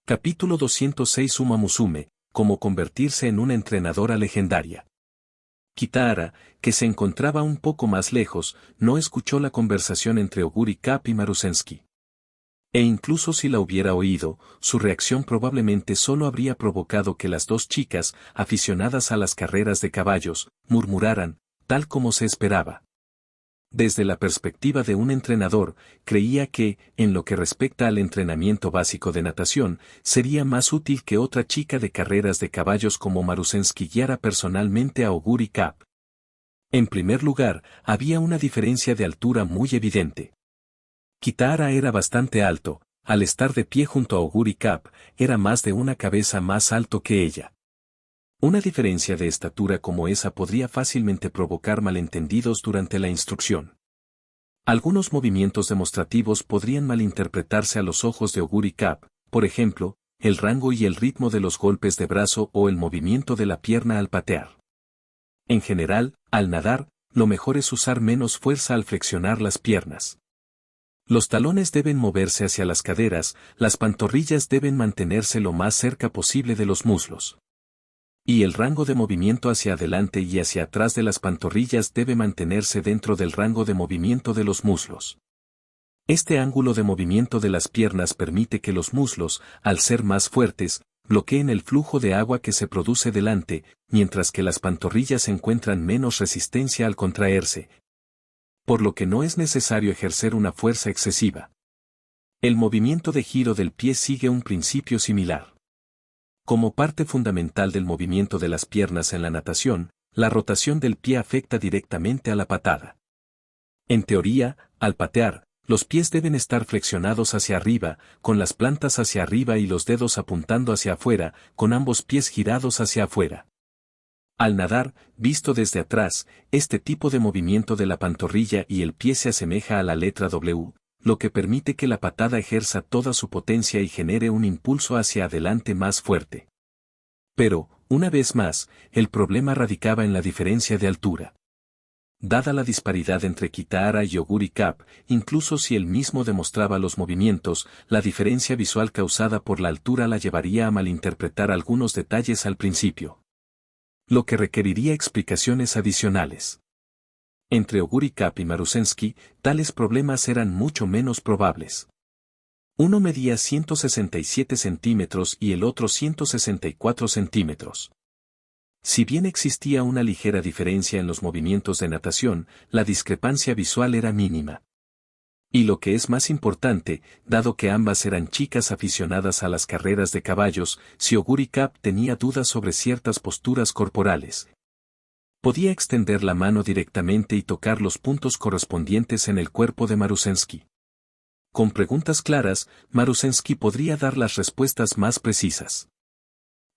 Capítulo 206 Uma Musume, cómo convertirse en una entrenadora legendaria. Kitahara, que se encontraba un poco más lejos, no escuchó la conversación entre Oguri Cap y Marusensky. E incluso si la hubiera oído, su reacción probablemente solo habría provocado que las dos chicas, aficionadas a las carreras de caballos, murmuraran, tal como se esperaba. Desde la perspectiva de un entrenador, creía que, en lo que respecta al entrenamiento básico de natación, sería más útil que otra chica de carreras de caballos como Marusensky guiara personalmente a Oguri Cap. En primer lugar, había una diferencia de altura muy evidente. Kitahara era bastante alto, al estar de pie junto a Oguri Cap, era más de una cabeza más alto que ella. Una diferencia de estatura como esa podría fácilmente provocar malentendidos durante la instrucción. Algunos movimientos demostrativos podrían malinterpretarse a los ojos de Oguri Cap, por ejemplo, el rango y el ritmo de los golpes de brazo o el movimiento de la pierna al patear. En general, al nadar, lo mejor es usar menos fuerza al flexionar las piernas. Los talones deben moverse hacia las caderas, las pantorrillas deben mantenerse lo más cerca posible de los muslos. Y el rango de movimiento hacia adelante y hacia atrás de las pantorrillas debe mantenerse dentro del rango de movimiento de los muslos. Este ángulo de movimiento de las piernas permite que los muslos, al ser más fuertes, bloqueen el flujo de agua que se produce delante, mientras que las pantorrillas encuentran menos resistencia al contraerse, por lo que no es necesario ejercer una fuerza excesiva. El movimiento de giro del pie sigue un principio similar. Como parte fundamental del movimiento de las piernas en la natación, la rotación del pie afecta directamente a la patada. En teoría, al patear, los pies deben estar flexionados hacia arriba, con las plantas hacia arriba y los dedos apuntando hacia afuera, con ambos pies girados hacia afuera. Al nadar, visto desde atrás, este tipo de movimiento de la pantorrilla y el pie se asemeja a la letra W, lo que permite que la patada ejerza toda su potencia y genere un impulso hacia adelante más fuerte. Pero, una vez más, el problema radicaba en la diferencia de altura. Dada la disparidad entre Kitahara y Oguri Cap, incluso si él mismo demostraba los movimientos, la diferencia visual causada por la altura la llevaría a malinterpretar algunos detalles al principio. Lo que requeriría explicaciones adicionales. Entre Oguri Cap y Marusensky, tales problemas eran mucho menos probables. Uno medía 167 centímetros y el otro 164 centímetros. Si bien existía una ligera diferencia en los movimientos de natación, la discrepancia visual era mínima. Y lo que es más importante, dado que ambas eran chicas aficionadas a las carreras de caballos, si Oguri Cap tenía dudas sobre ciertas posturas corporales, podía extender la mano directamente y tocar los puntos correspondientes en el cuerpo de Marusensky. Con preguntas claras, Marusensky podría dar las respuestas más precisas.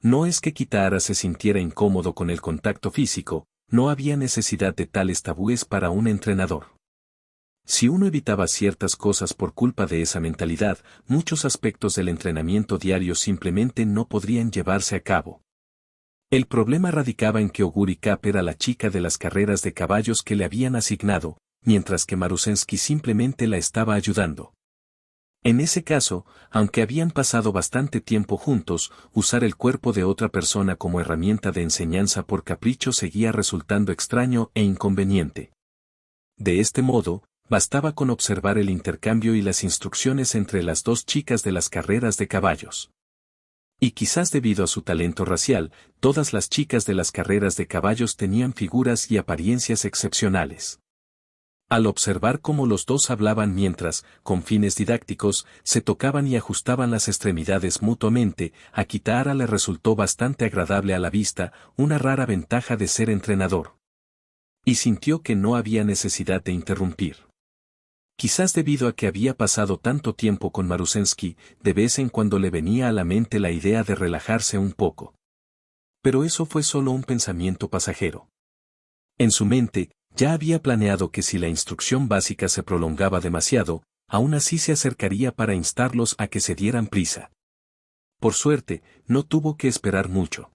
No es que Kitahara se sintiera incómodo con el contacto físico, no había necesidad de tales tabúes para un entrenador. Si uno evitaba ciertas cosas por culpa de esa mentalidad, muchos aspectos del entrenamiento diario simplemente no podrían llevarse a cabo. El problema radicaba en que Oguri Cap era la chica de las carreras de caballos que le habían asignado, mientras que Marusensky simplemente la estaba ayudando. En ese caso, aunque habían pasado bastante tiempo juntos, usar el cuerpo de otra persona como herramienta de enseñanza por capricho seguía resultando extraño e inconveniente. De este modo, bastaba con observar el intercambio y las instrucciones entre las dos chicas de las carreras de caballos. Y quizás debido a su talento racial, todas las chicas de las carreras de caballos tenían figuras y apariencias excepcionales. Al observar cómo los dos hablaban mientras, con fines didácticos, se tocaban y ajustaban las extremidades mutuamente, a Kitahara le resultó bastante agradable a la vista, una rara ventaja de ser entrenador. Y sintió que no había necesidad de interrumpir. Quizás debido a que había pasado tanto tiempo con Marusensky, de vez en cuando le venía a la mente la idea de relajarse un poco. Pero eso fue solo un pensamiento pasajero. En su mente, ya había planeado que si la instrucción básica se prolongaba demasiado, aún así se acercaría para instarlos a que se dieran prisa. Por suerte, no tuvo que esperar mucho.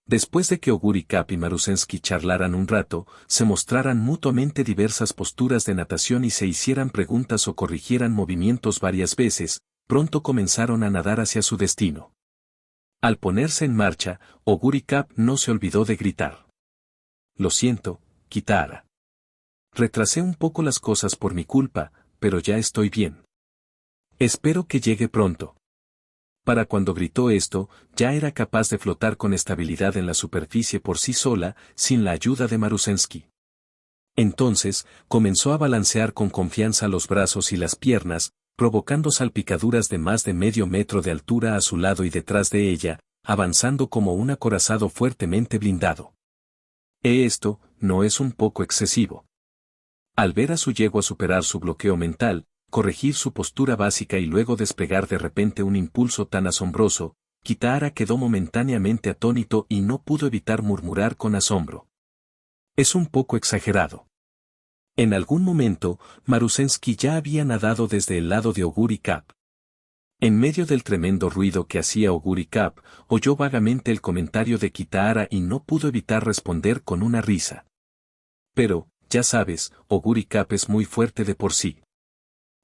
Después de que Oguri Cap y Marusensky charlaran un rato, se mostraran mutuamente diversas posturas de natación y se hicieran preguntas o corrigieran movimientos varias veces, pronto comenzaron a nadar hacia su destino. Al ponerse en marcha, Oguri Cap no se olvidó de gritar. Lo siento, Kitahara. Retrasé un poco las cosas por mi culpa, pero ya estoy bien. Espero que llegue pronto. Para cuando gritó esto, ya era capaz de flotar con estabilidad en la superficie por sí sola, sin la ayuda de Marusensky. Entonces, comenzó a balancear con confianza los brazos y las piernas, provocando salpicaduras de más de medio metro de altura a su lado y detrás de ella, avanzando como un acorazado fuertemente blindado. Esto, ¿no es un poco excesivo? Al ver a su yegua superar su bloqueo mental, corregir su postura básica y luego despegar de repente un impulso tan asombroso, Kitahara quedó momentáneamente atónito y no pudo evitar murmurar con asombro. Es un poco exagerado. En algún momento, Marusensky ya había nadado desde el lado de Oguri Cap. En medio del tremendo ruido que hacía Oguri Cap, oyó vagamente el comentario de Kitahara y no pudo evitar responder con una risa. Pero, ya sabes, Oguri Cap es muy fuerte de por sí.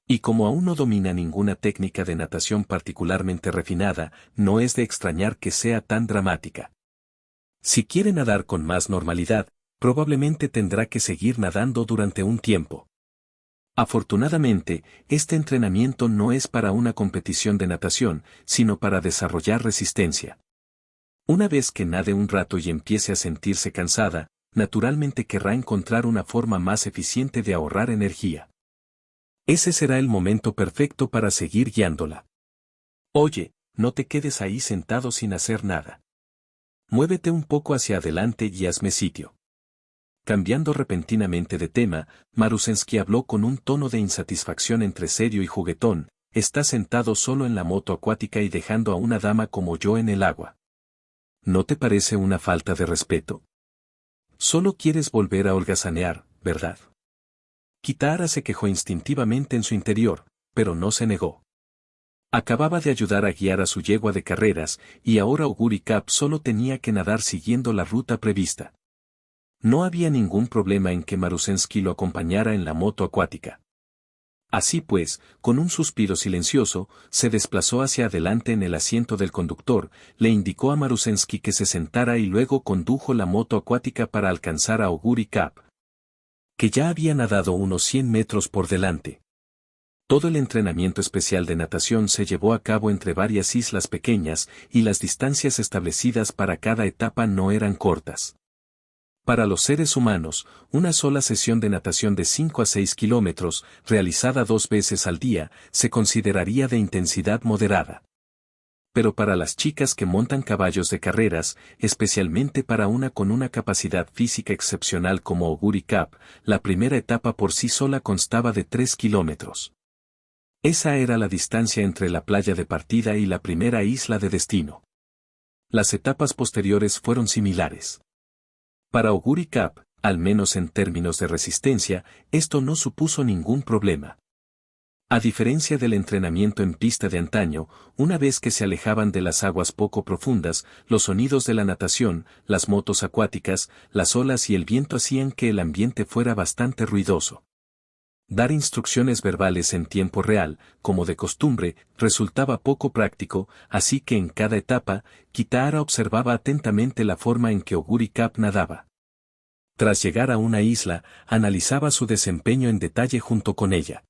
Y como aún no domina ninguna técnica de natación particularmente refinada, no es de extrañar que sea tan dramática. Si quiere nadar con más normalidad, probablemente tendrá que seguir nadando durante un tiempo. Afortunadamente, este entrenamiento no es para una competición de natación, sino para desarrollar resistencia. Una vez que nade un rato y empiece a sentirse cansada, naturalmente querrá encontrar una forma más eficiente de ahorrar energía. Ese será el momento perfecto para seguir guiándola. Oye, no te quedes ahí sentado sin hacer nada. Muévete un poco hacia adelante y hazme sitio. Cambiando repentinamente de tema, Marusensky habló con un tono de insatisfacción entre serio y juguetón. Está sentado solo en la moto acuática y dejando a una dama como yo en el agua. ¿No te parece una falta de respeto? Solo quieres volver a holgazanear, ¿verdad? Kitahara se quejó instintivamente en su interior, pero no se negó. Acababa de ayudar a guiar a su yegua de carreras, y ahora Oguri Cap solo tenía que nadar siguiendo la ruta prevista. No había ningún problema en que Marusensky lo acompañara en la moto acuática. Así pues, con un suspiro silencioso, se desplazó hacia adelante en el asiento del conductor, le indicó a Marusensky que se sentara y luego condujo la moto acuática para alcanzar a Oguri Cap, que ya había nadado unos 100 metros por delante. Todo el entrenamiento especial de natación se llevó a cabo entre varias islas pequeñas, y las distancias establecidas para cada etapa no eran cortas. Para los seres humanos, una sola sesión de natación de 5 a 6 kilómetros, realizada 2 veces al día, se consideraría de intensidad moderada. Pero para las chicas que montan caballos de carreras, especialmente para una con una capacidad física excepcional como Oguri Cap, la primera etapa por sí sola constaba de 3 kilómetros. Esa era la distancia entre la playa de partida y la primera isla de destino. Las etapas posteriores fueron similares. Para Oguri Cap, al menos en términos de resistencia, esto no supuso ningún problema. A diferencia del entrenamiento en pista de antaño, una vez que se alejaban de las aguas poco profundas, los sonidos de la natación, las motos acuáticas, las olas y el viento hacían que el ambiente fuera bastante ruidoso. Dar instrucciones verbales en tiempo real, como de costumbre, resultaba poco práctico, así que en cada etapa, Kitahara observaba atentamente la forma en que Oguri Cap nadaba. Tras llegar a una isla, analizaba su desempeño en detalle junto con ella.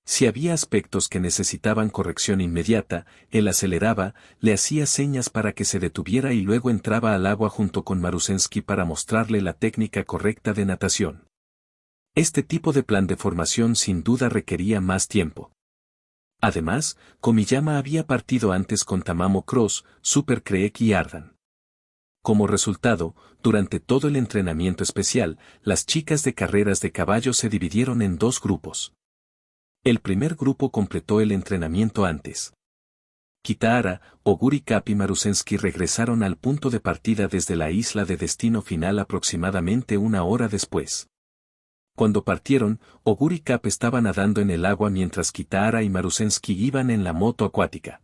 Si había aspectos que necesitaban corrección inmediata, él aceleraba, le hacía señas para que se detuviera y luego entraba al agua junto con Marusensky para mostrarle la técnica correcta de natación. Este tipo de plan de formación sin duda requería más tiempo. Además, Komiyama había partido antes con Tamamo Cross, Super Creek y Ardan. Como resultado, durante todo el entrenamiento especial, las chicas de carreras de caballo se dividieron en 2 grupos. El primer grupo completó el entrenamiento antes. Kitahara, Oguri Cap y Marusensky regresaron al punto de partida desde la isla de destino final aproximadamente 1 hora después. Cuando partieron, Oguri Cap estaba nadando en el agua mientras Kitahara y Marusensky iban en la moto acuática.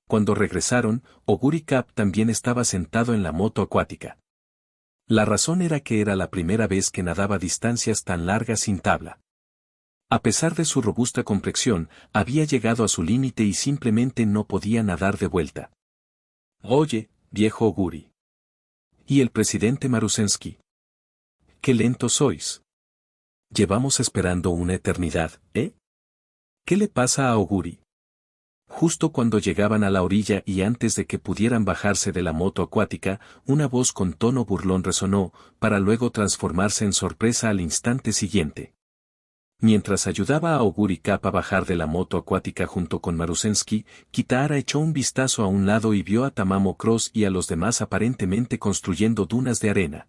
Cuando regresaron, Oguri Cap también estaba sentado en la moto acuática. La razón era que era la primera vez que nadaba distancias tan largas sin tabla. A pesar de su robusta complexión, había llegado a su límite y simplemente no podía nadar de vuelta. Oye, viejo Oguri. ¿Y el presidente Marusensky? ¡Qué lentos sois! Llevamos esperando una eternidad, ¿eh? ¿Qué le pasa a Oguri? Justo cuando llegaban a la orilla y antes de que pudieran bajarse de la moto acuática, una voz con tono burlón resonó, para luego transformarse en sorpresa al instante siguiente. Mientras ayudaba a Oguri Cap a bajar de la moto acuática junto con Marusensky, Kitahara echó un vistazo a un lado y vio a Tamamo Cross y a los demás aparentemente construyendo dunas de arena.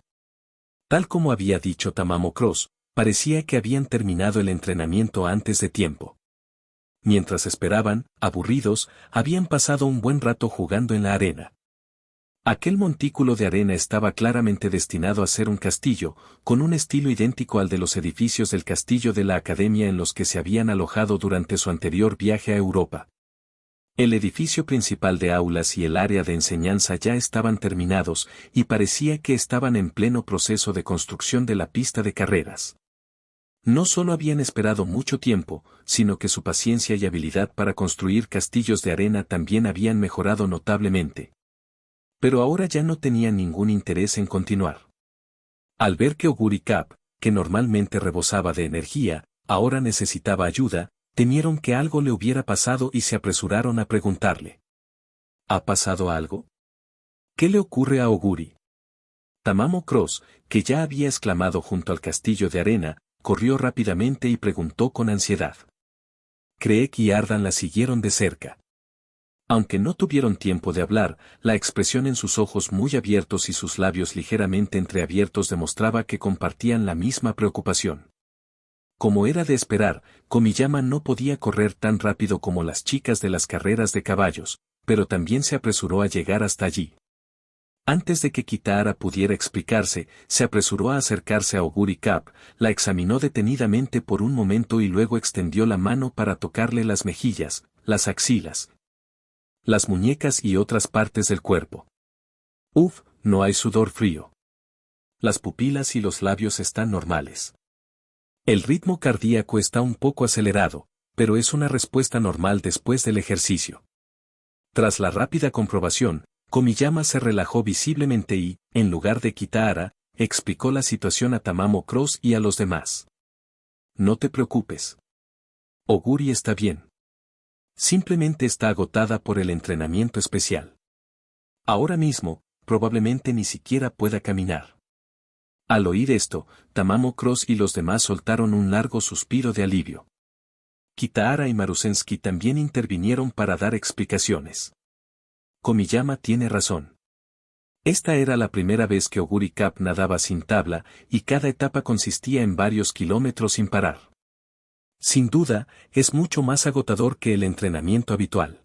Tal como había dicho Tamamo Cross, parecía que habían terminado el entrenamiento antes de tiempo. Mientras esperaban, aburridos, habían pasado un buen rato jugando en la arena. Aquel montículo de arena estaba claramente destinado a ser un castillo, con un estilo idéntico al de los edificios del castillo de la Academia en los que se habían alojado durante su anterior viaje a Europa. El edificio principal de aulas y el área de enseñanza ya estaban terminados, y parecía que estaban en pleno proceso de construcción de la pista de carreras. No solo habían esperado mucho tiempo, sino que su paciencia y habilidad para construir castillos de arena también habían mejorado notablemente. Pero ahora ya no tenían ningún interés en continuar. Al ver que Oguri Cap, que normalmente rebosaba de energía, ahora necesitaba ayuda, temieron que algo le hubiera pasado y se apresuraron a preguntarle. ¿Ha pasado algo? ¿Qué le ocurre a Oguri? Tamamo Cross, que ya había exclamado junto al castillo de arena, corrió rápidamente y preguntó con ansiedad. Craig y Ardan la siguieron de cerca. Aunque no tuvieron tiempo de hablar, la expresión en sus ojos muy abiertos y sus labios ligeramente entreabiertos demostraba que compartían la misma preocupación. Como era de esperar, Komiyama no podía correr tan rápido como las chicas de las carreras de caballos, pero también se apresuró a llegar hasta allí. Antes de que Kitahara pudiera explicarse, se apresuró a acercarse a Oguri Cap, la examinó detenidamente por un momento y luego extendió la mano para tocarle las mejillas, las axilas, las muñecas y otras partes del cuerpo. Uf, no hay sudor frío. Las pupilas y los labios están normales. El ritmo cardíaco está un poco acelerado, pero es una respuesta normal después del ejercicio. Tras la rápida comprobación, Komiyama se relajó visiblemente y, en lugar de Kitahara, explicó la situación a Tamamo Cross y a los demás. No te preocupes. Oguri está bien. Simplemente está agotada por el entrenamiento especial. Ahora mismo, probablemente ni siquiera pueda caminar. Al oír esto, Tamamo Cross y los demás soltaron un largo suspiro de alivio. Kitahara y Marusensky también intervinieron para dar explicaciones. Komiyama tiene razón. Esta era la primera vez que Oguri Cap nadaba sin tabla, y cada etapa consistía en varios kilómetros sin parar. Sin duda, es mucho más agotador que el entrenamiento habitual.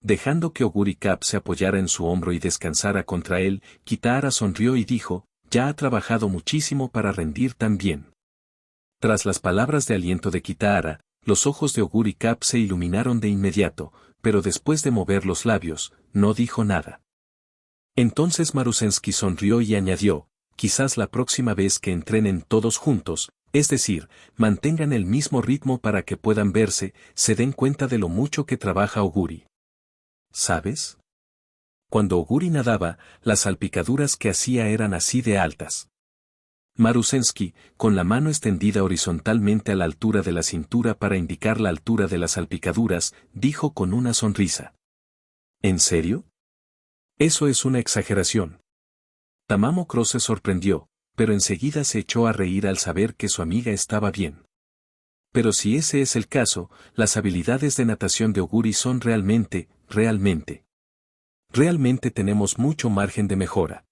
Dejando que Oguri Cap se apoyara en su hombro y descansara contra él, Kitahara sonrió y dijo, ya ha trabajado muchísimo para rendir tan bien. Tras las palabras de aliento de Kitahara, los ojos de Oguri Cap se iluminaron de inmediato, pero después de mover los labios, no dijo nada. Entonces Marusensky sonrió y añadió, quizás la próxima vez que entrenen todos juntos, es decir, mantengan el mismo ritmo para que puedan verse, se den cuenta de lo mucho que trabaja Oguri. ¿Sabes? Cuando Oguri nadaba, las salpicaduras que hacía eran así de altas. Marusensky, con la mano extendida horizontalmente a la altura de la cintura para indicar la altura de las salpicaduras, dijo con una sonrisa. ¿En serio? Eso es una exageración. Tamamo Cross se sorprendió, pero enseguida se echó a reír al saber que su amiga estaba bien. Pero si ese es el caso, las habilidades de natación de Oguri son realmente tenemos mucho margen de mejora.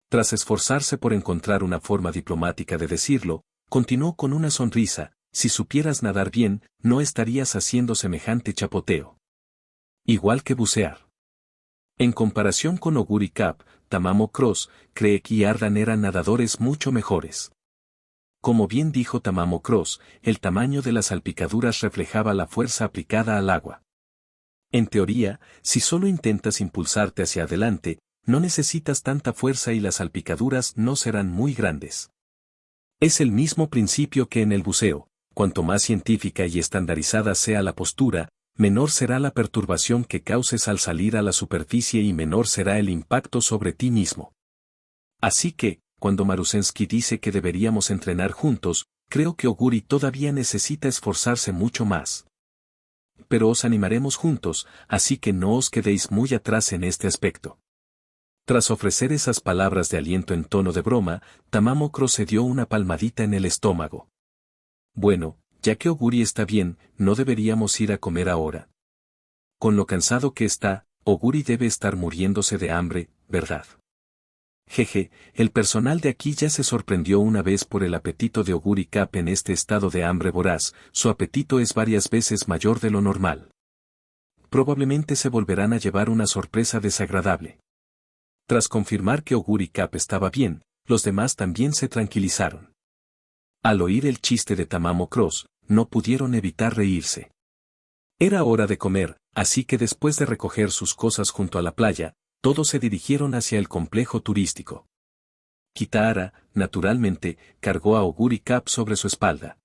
Tras esforzarse por encontrar una forma diplomática de decirlo, continuó con una sonrisa, si supieras nadar bien, no estarías haciendo semejante chapoteo. Igual que bucear. En comparación con Oguri Cap, Tamamo Cross, Craig y Ardan eran nadadores mucho mejores. Como bien dijo Tamamo Cross, el tamaño de las salpicaduras reflejaba la fuerza aplicada al agua. En teoría, si solo intentas impulsarte hacia adelante, no necesitas tanta fuerza y las salpicaduras no serán muy grandes. Es el mismo principio que en el buceo. cuanto más científica y estandarizada sea la postura, menor será la perturbación que causes al salir a la superficie y menor será el impacto sobre ti mismo. Así que, cuando Marusensky dice que deberíamos entrenar juntos, creo que Oguri todavía necesita esforzarse mucho más. Pero os animaremos juntos, así que no os quedéis muy atrás en este aspecto. Tras ofrecer esas palabras de aliento en tono de broma, Tamamo se dio una palmadita en el estómago. Bueno, ya que Oguri está bien, no deberíamos ir a comer ahora. Con lo cansado que está, Oguri debe estar muriéndose de hambre, ¿verdad? Jeje, el personal de aquí ya se sorprendió una vez por el apetito de Oguri Cap en este estado de hambre voraz, su apetito es varias veces mayor de lo normal. Probablemente se volverán a llevar una sorpresa desagradable. Tras confirmar que Oguri Cap estaba bien, los demás también se tranquilizaron. Al oír el chiste de Tamamo Cross, no pudieron evitar reírse. Era hora de comer, así que después de recoger sus cosas junto a la playa, todos se dirigieron hacia el complejo turístico. Kitahara, naturalmente, cargó a Oguri Cap sobre su espalda.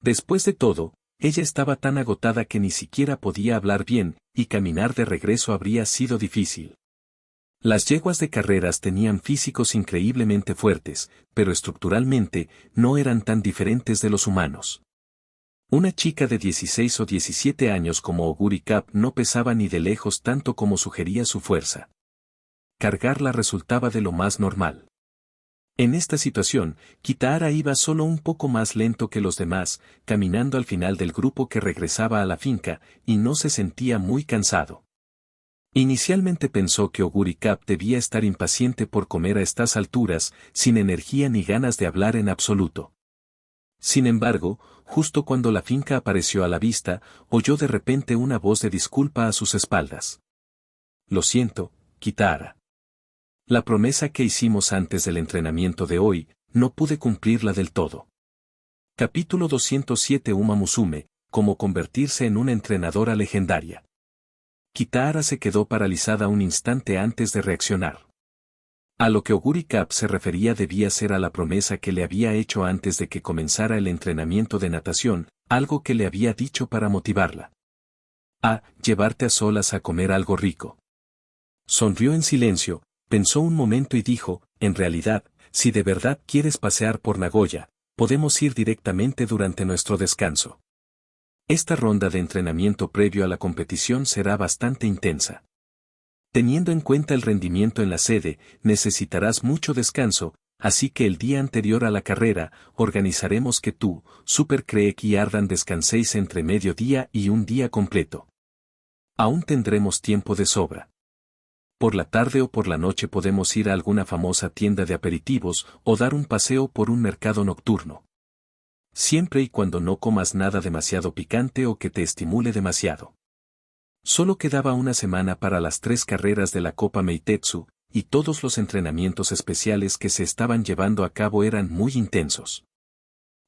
Después de todo, ella estaba tan agotada que ni siquiera podía hablar bien, y caminar de regreso habría sido difícil. Las yeguas de carreras tenían físicos increíblemente fuertes, pero estructuralmente, no eran tan diferentes de los humanos. Una chica de 16 o 17 años como Oguri Cap no pesaba ni de lejos tanto como sugería su fuerza. Cargarla resultaba de lo más normal. En esta situación, Kitahara iba solo un poco más lento que los demás, caminando al final del grupo que regresaba a la finca, y no se sentía muy cansado. Inicialmente pensó que Oguri Cap debía estar impaciente por comer a estas alturas, sin energía ni ganas de hablar en absoluto. Sin embargo, justo cuando la finca apareció a la vista, oyó de repente una voz de disculpa a sus espaldas. Lo siento, Kitahara. La promesa que hicimos antes del entrenamiento de hoy, no pude cumplirla del todo. Capítulo 207 Uma Musume, cómo convertirse en una entrenadora legendaria. Kitahara se quedó paralizada un instante antes de reaccionar. A lo que Oguri Cap se refería debía ser a la promesa que le había hecho antes de que comenzara el entrenamiento de natación, algo que le había dicho para motivarla. Llevarte a solas a comer algo rico. Sonrió en silencio, pensó un momento y dijo, en realidad, si de verdad quieres pasear por Nagoya, podemos ir directamente durante nuestro descanso. Esta ronda de entrenamiento previo a la competición será bastante intensa. Teniendo en cuenta el rendimiento en la sede, necesitarás mucho descanso, así que el día anterior a la carrera, organizaremos que tú, Super Creek y Ardan descanséis entre mediodía y un día completo. Aún tendremos tiempo de sobra. Por la tarde o por la noche podemos ir a alguna famosa tienda de aperitivos o dar un paseo por un mercado nocturno. Siempre y cuando no comas nada demasiado picante o que te estimule demasiado. Solo quedaba una semana para las 3 carreras de la Copa Meitetsu, y todos los entrenamientos especiales que se estaban llevando a cabo eran muy intensos.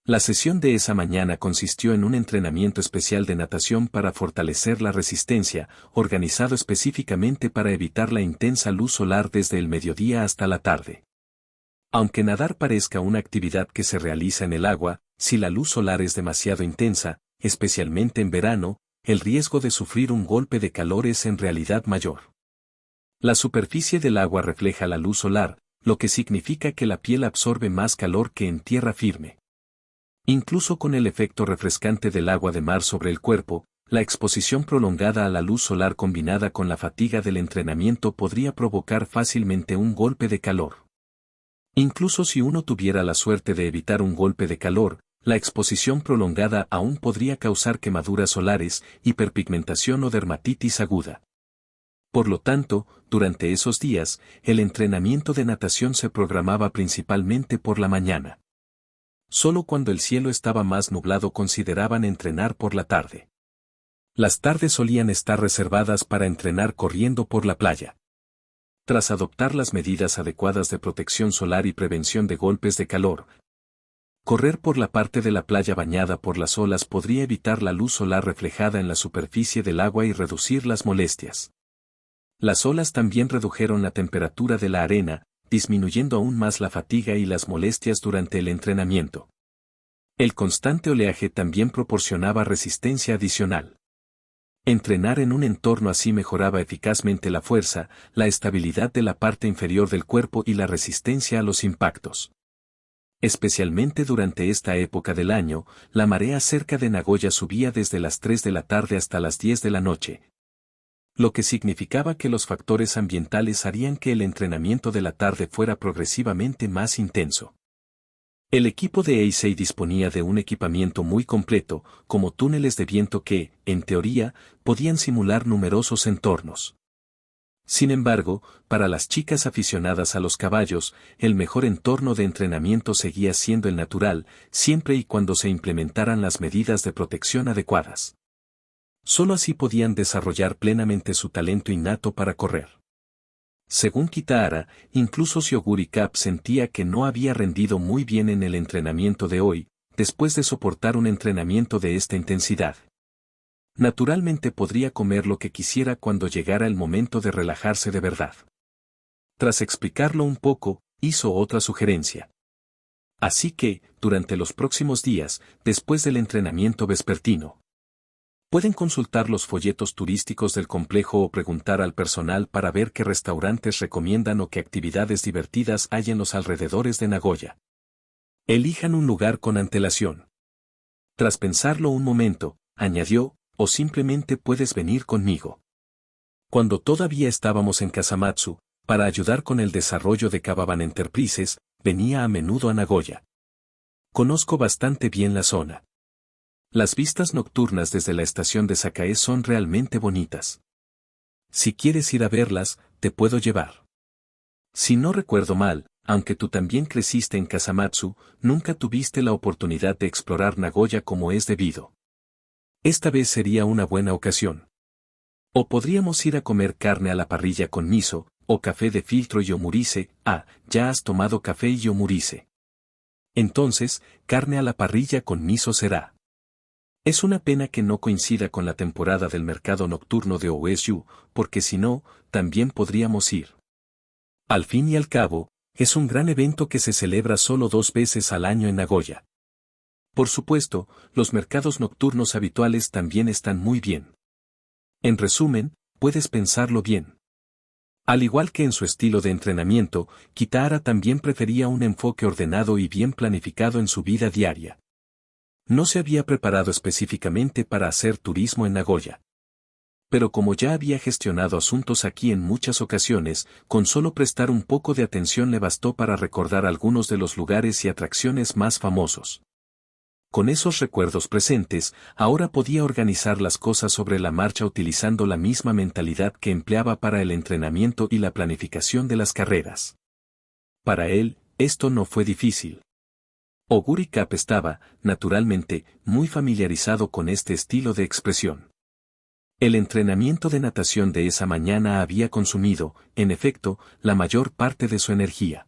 La sesión de esa mañana consistió en un entrenamiento especial de natación para fortalecer la resistencia, organizado específicamente para evitar la intensa luz solar desde el mediodía hasta la tarde. Aunque nadar parezca una actividad que se realiza en el agua, si la luz solar es demasiado intensa, especialmente en verano, el riesgo de sufrir un golpe de calor es en realidad mayor. La superficie del agua refleja la luz solar, lo que significa que la piel absorbe más calor que en tierra firme. Incluso con el efecto refrescante del agua de mar sobre el cuerpo, la exposición prolongada a la luz solar combinada con la fatiga del entrenamiento podría provocar fácilmente un golpe de calor. Incluso si uno tuviera la suerte de evitar un golpe de calor, la exposición prolongada aún podría causar quemaduras solares, hiperpigmentación o dermatitis aguda. Por lo tanto, durante esos días, el entrenamiento de natación se programaba principalmente por la mañana. Solo cuando el cielo estaba más nublado consideraban entrenar por la tarde. Las tardes solían estar reservadas para entrenar corriendo por la playa. Tras adoptar las medidas adecuadas de protección solar y prevención de golpes de calor, correr por la parte de la playa bañada por las olas podría evitar la luz solar reflejada en la superficie del agua y reducir las molestias. Las olas también redujeron la temperatura de la arena, disminuyendo aún más la fatiga y las molestias durante el entrenamiento. El constante oleaje también proporcionaba resistencia adicional. Entrenar en un entorno así mejoraba eficazmente la fuerza, la estabilidad de la parte inferior del cuerpo y la resistencia a los impactos. Especialmente durante esta época del año, la marea cerca de Nagoya subía desde las 3 de la tarde hasta las 10 de la noche. Lo que significaba que los factores ambientales harían que el entrenamiento de la tarde fuera progresivamente más intenso. El equipo de Eisei disponía de un equipamiento muy completo, como túneles de viento que, en teoría, podían simular numerosos entornos. Sin embargo, para las chicas aficionadas a los caballos, el mejor entorno de entrenamiento seguía siendo el natural, siempre y cuando se implementaran las medidas de protección adecuadas. Solo así podían desarrollar plenamente su talento innato para correr. Según Kitahara, incluso si Oguri Cap sentía que no había rendido muy bien en el entrenamiento de hoy, después de soportar un entrenamiento de esta intensidad. Naturalmente podría comer lo que quisiera cuando llegara el momento de relajarse de verdad. Tras explicarlo un poco, hizo otra sugerencia. Así que, durante los próximos días, después del entrenamiento vespertino, pueden consultar los folletos turísticos del complejo o preguntar al personal para ver qué restaurantes recomiendan o qué actividades divertidas hay en los alrededores de Nagoya. Elijan un lugar con antelación. Tras pensarlo un momento, añadió, o simplemente puedes venir conmigo. Cuando todavía estábamos en Kasamatsu, para ayudar con el desarrollo de Kababan Enterprises, venía a menudo a Nagoya. Conozco bastante bien la zona. Las vistas nocturnas desde la estación de Sakae son realmente bonitas. Si quieres ir a verlas, te puedo llevar. Si no recuerdo mal, aunque tú también creciste en Kasamatsu, nunca tuviste la oportunidad de explorar Nagoya como es debido. Esta vez sería una buena ocasión. O podríamos ir a comer carne a la parrilla con miso, o café de filtro y omurice. Ah, ya has tomado café y omurice. Entonces, carne a la parrilla con miso será. Es una pena que no coincida con la temporada del mercado nocturno de OSU, porque si no, también podríamos ir. Al fin y al cabo, es un gran evento que se celebra solo 2 veces al año en Nagoya. Por supuesto, los mercados nocturnos habituales también están muy bien. En resumen, puedes pensarlo bien. Al igual que en su estilo de entrenamiento, Kitahara también prefería un enfoque ordenado y bien planificado en su vida diaria. No se había preparado específicamente para hacer turismo en Nagoya. Pero como ya había gestionado asuntos aquí en muchas ocasiones, con solo prestar un poco de atención le bastó para recordar algunos de los lugares y atracciones más famosos. Con esos recuerdos presentes, ahora podía organizar las cosas sobre la marcha utilizando la misma mentalidad que empleaba para el entrenamiento y la planificación de las carreras. Para él, esto no fue difícil. Oguri Cap estaba, naturalmente, muy familiarizado con este estilo de expresión. El entrenamiento de natación de esa mañana había consumido, en efecto, la mayor parte de su energía.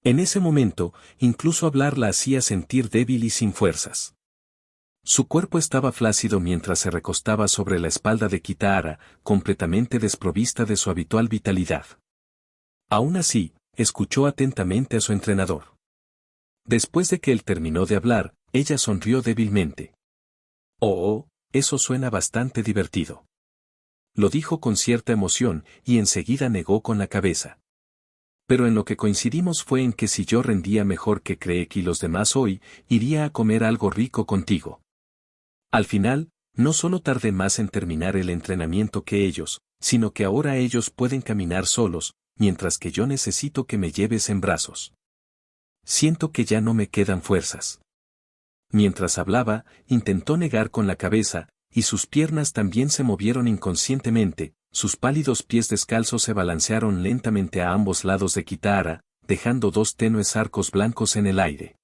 En ese momento, incluso hablar la hacía sentir débil y sin fuerzas. Su cuerpo estaba flácido mientras se recostaba sobre la espalda de Kitahara, completamente desprovista de su habitual vitalidad. Aún así, escuchó atentamente a su entrenador. Después de que él terminó de hablar, ella sonrió débilmente. Oh, eso suena bastante divertido. Lo dijo con cierta emoción y enseguida negó con la cabeza. Pero en lo que coincidimos fue en que si yo rendía mejor que Craig y los demás hoy, iría a comer algo rico contigo. Al final, no solo tardé más en terminar el entrenamiento que ellos, sino que ahora ellos pueden caminar solos, mientras que yo necesito que me lleves en brazos. Siento que ya no me quedan fuerzas. Mientras hablaba, intentó negar con la cabeza, y sus piernas también se movieron inconscientemente, sus pálidos pies descalzos se balancearon lentamente a ambos lados de Kitahara, dejando 2 tenues arcos blancos en el aire.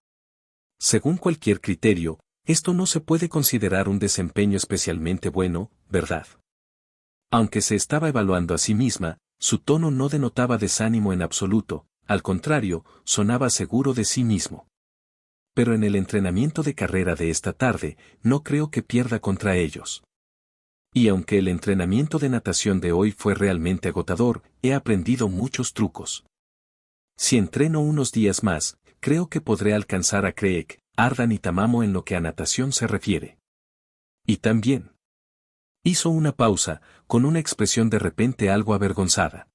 Según cualquier criterio, esto no se puede considerar un desempeño especialmente bueno, ¿verdad? Aunque se estaba evaluando a sí misma, su tono no denotaba desánimo en absoluto, al contrario, sonaba seguro de sí mismo. Pero en el entrenamiento de carrera de esta tarde, no creo que pierda contra ellos. Y aunque el entrenamiento de natación de hoy fue realmente agotador, he aprendido muchos trucos. Si entreno unos días más, creo que podré alcanzar a Craig, Ardan y Tamamo en lo que a natación se refiere. Y también. Hizo una pausa, con una expresión de repente algo avergonzada.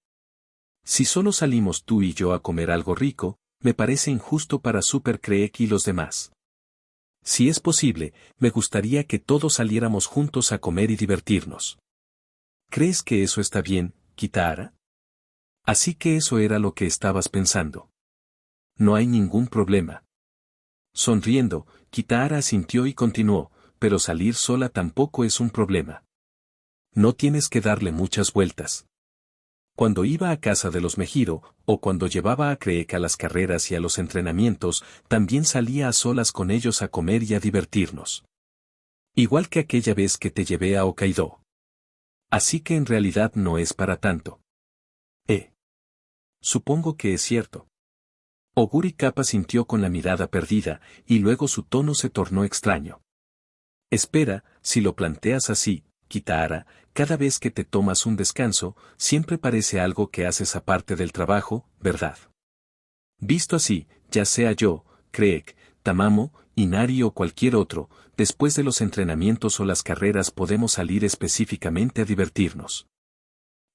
Si solo salimos tú y yo a comer algo rico, me parece injusto para Super Creek y los demás. Si es posible, me gustaría que todos saliéramos juntos a comer y divertirnos. ¿Crees que eso está bien, Kitahara? Así que eso era lo que estabas pensando. No hay ningún problema. Sonriendo, Kitahara asintió y continuó, pero salir sola tampoco es un problema. No tienes que darle muchas vueltas. Cuando iba a casa de los Mejiro, o cuando llevaba a Creek a las carreras y a los entrenamientos, también salía a solas con ellos a comer y a divertirnos. Igual que aquella vez que te llevé a Hokkaido. Así que en realidad no es para tanto. Supongo que es cierto. Oguri Kappa sintió con la mirada perdida, y luego su tono se tornó extraño. Espera, si lo planteas así, Kitahara, cada vez que te tomas un descanso, siempre parece algo que haces aparte del trabajo, ¿verdad? Visto así, ya sea yo, Creek, Tamamo, Inari o cualquier otro, después de los entrenamientos o las carreras podemos salir específicamente a divertirnos.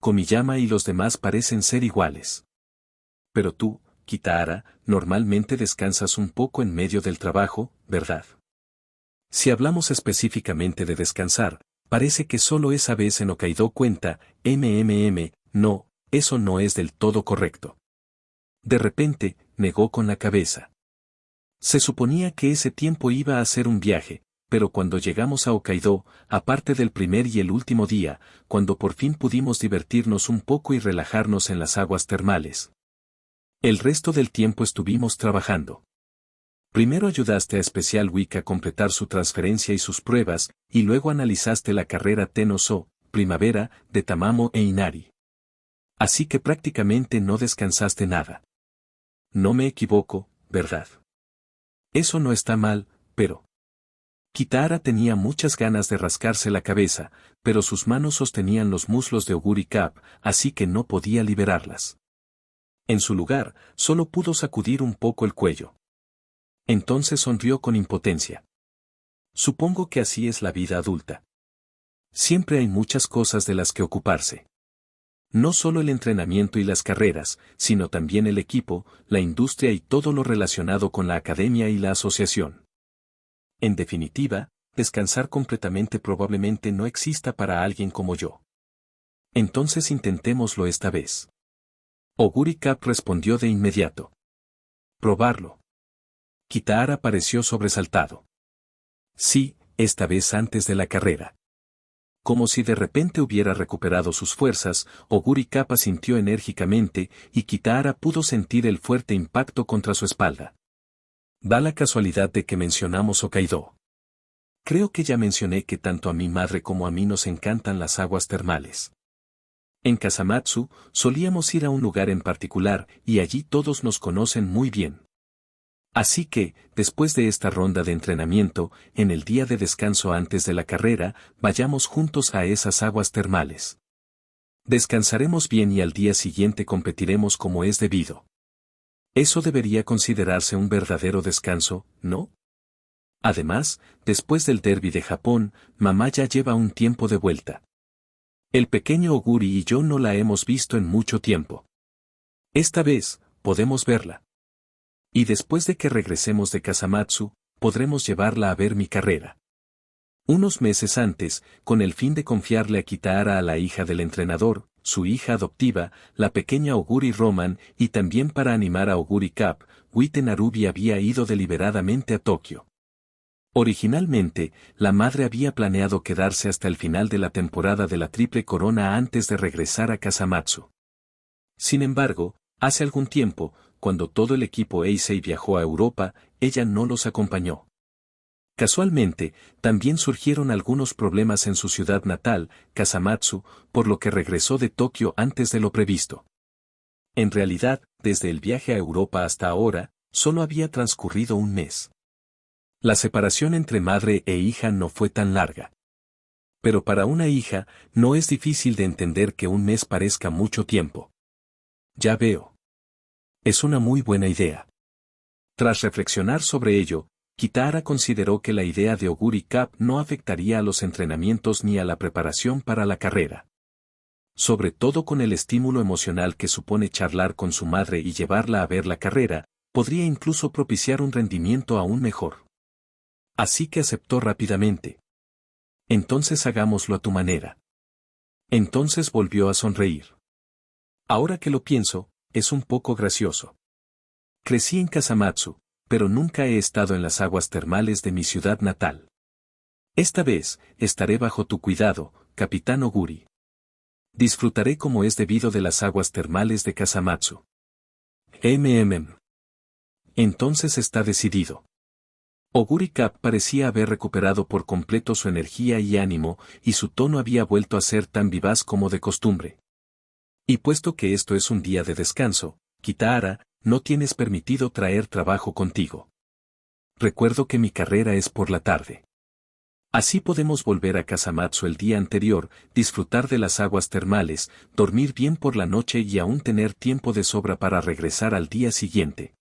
Komiyama y los demás parecen ser iguales. Pero tú, Kitahara, normalmente descansas un poco en medio del trabajo, ¿verdad? Si hablamos específicamente de descansar, parece que solo esa vez en Hokkaido cuenta, no, eso no es del todo correcto. De repente, negó con la cabeza. Se suponía que ese tiempo iba a ser un viaje, pero cuando llegamos a Hokkaido, aparte del primer y el último día, cuando por fin pudimos divertirnos un poco y relajarnos en las aguas termales. El resto del tiempo estuvimos trabajando. Primero ayudaste a Special Week a completar su transferencia y sus pruebas, y luego analizaste la carrera Tenoso, Primavera, de Tamamo e Inari. Así que prácticamente no descansaste nada. No me equivoco, ¿verdad? Eso no está mal, pero... Kitahara tenía muchas ganas de rascarse la cabeza, pero sus manos sostenían los muslos de Oguri Cap, así que no podía liberarlas. En su lugar, solo pudo sacudir un poco el cuello. Entonces sonrió con impotencia. Supongo que así es la vida adulta. Siempre hay muchas cosas de las que ocuparse. No solo el entrenamiento y las carreras, sino también el equipo, la industria y todo lo relacionado con la academia y la asociación. En definitiva, descansar completamente probablemente no exista para alguien como yo. Entonces intentémoslo esta vez. Oguri Cap respondió de inmediato. Probarlo. Kitahara pareció sobresaltado. Sí, esta vez antes de la carrera. Como si de repente hubiera recuperado sus fuerzas, Oguri Cap asintió enérgicamente, y Kitahara pudo sentir el fuerte impacto contra su espalda. Da la casualidad de que mencionamos Hokkaido. Creo que ya mencioné que tanto a mi madre como a mí nos encantan las aguas termales. En Kasamatsu, solíamos ir a un lugar en particular, y allí todos nos conocen muy bien. Así que, después de esta ronda de entrenamiento, en el día de descanso antes de la carrera, vayamos juntos a esas aguas termales. Descansaremos bien y al día siguiente competiremos como es debido. Eso debería considerarse un verdadero descanso, ¿no? Además, después del derbi de Japón, mamá ya lleva un tiempo de vuelta. El pequeño Oguri y yo no la hemos visto en mucho tiempo. Esta vez, podemos verla. Y después de que regresemos de Kasamatsu, podremos llevarla a ver mi carrera. Unos meses antes, con el fin de confiarle a Kitahara a la hija del entrenador, su hija adoptiva, la pequeña Oguri Roman, y también para animar a Oguri Cap, Wite Narubi había ido deliberadamente a Tokio. Originalmente, la madre había planeado quedarse hasta el final de la temporada de la Triple Corona antes de regresar a Kasamatsu. Sin embargo, hace algún tiempo, cuando todo el equipo Eisei viajó a Europa, ella no los acompañó. Casualmente, también surgieron algunos problemas en su ciudad natal, Kasamatsu, por lo que regresó de Tokio antes de lo previsto. En realidad, desde el viaje a Europa hasta ahora, solo había transcurrido un mes. La separación entre madre e hija no fue tan larga. Pero para una hija, no es difícil de entender que un mes parezca mucho tiempo. Ya veo. Es una muy buena idea. Tras reflexionar sobre ello, Kitahara consideró que la idea de Oguri Cup no afectaría a los entrenamientos ni a la preparación para la carrera. Sobre todo con el estímulo emocional que supone charlar con su madre y llevarla a ver la carrera, podría incluso propiciar un rendimiento aún mejor. Así que aceptó rápidamente. Entonces hagámoslo a tu manera. Entonces volvió a sonreír. Ahora que lo pienso, es un poco gracioso. Crecí en Kasamatsu, pero nunca he estado en las aguas termales de mi ciudad natal. Esta vez, estaré bajo tu cuidado, Capitán Oguri. Disfrutaré como es debido de las aguas termales de Kasamatsu. Entonces está decidido. Oguri Cup parecía haber recuperado por completo su energía y ánimo, y su tono había vuelto a ser tan vivaz como de costumbre. Y puesto que esto es un día de descanso, Kitahara, no tienes permitido traer trabajo contigo. Recuerdo que mi carrera es por la tarde. Así podemos volver a Kasamatsu el día anterior, disfrutar de las aguas termales, dormir bien por la noche y aún tener tiempo de sobra para regresar al día siguiente.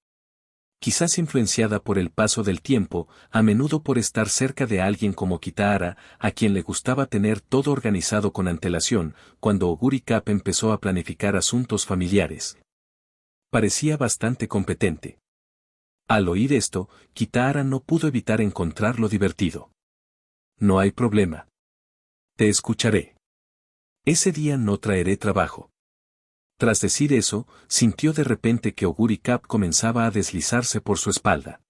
Quizás influenciada por el paso del tiempo, a menudo por estar cerca de alguien como Kitahara, a quien le gustaba tener todo organizado con antelación, cuando Oguri Cup empezó a planificar asuntos familiares. Parecía bastante competente. Al oír esto, Kitahara no pudo evitar encontrarlo divertido. No hay problema. Te escucharé. Ese día no traeré trabajo. Tras decir eso, sintió de repente que Oguri Cup comenzaba a deslizarse por su espalda.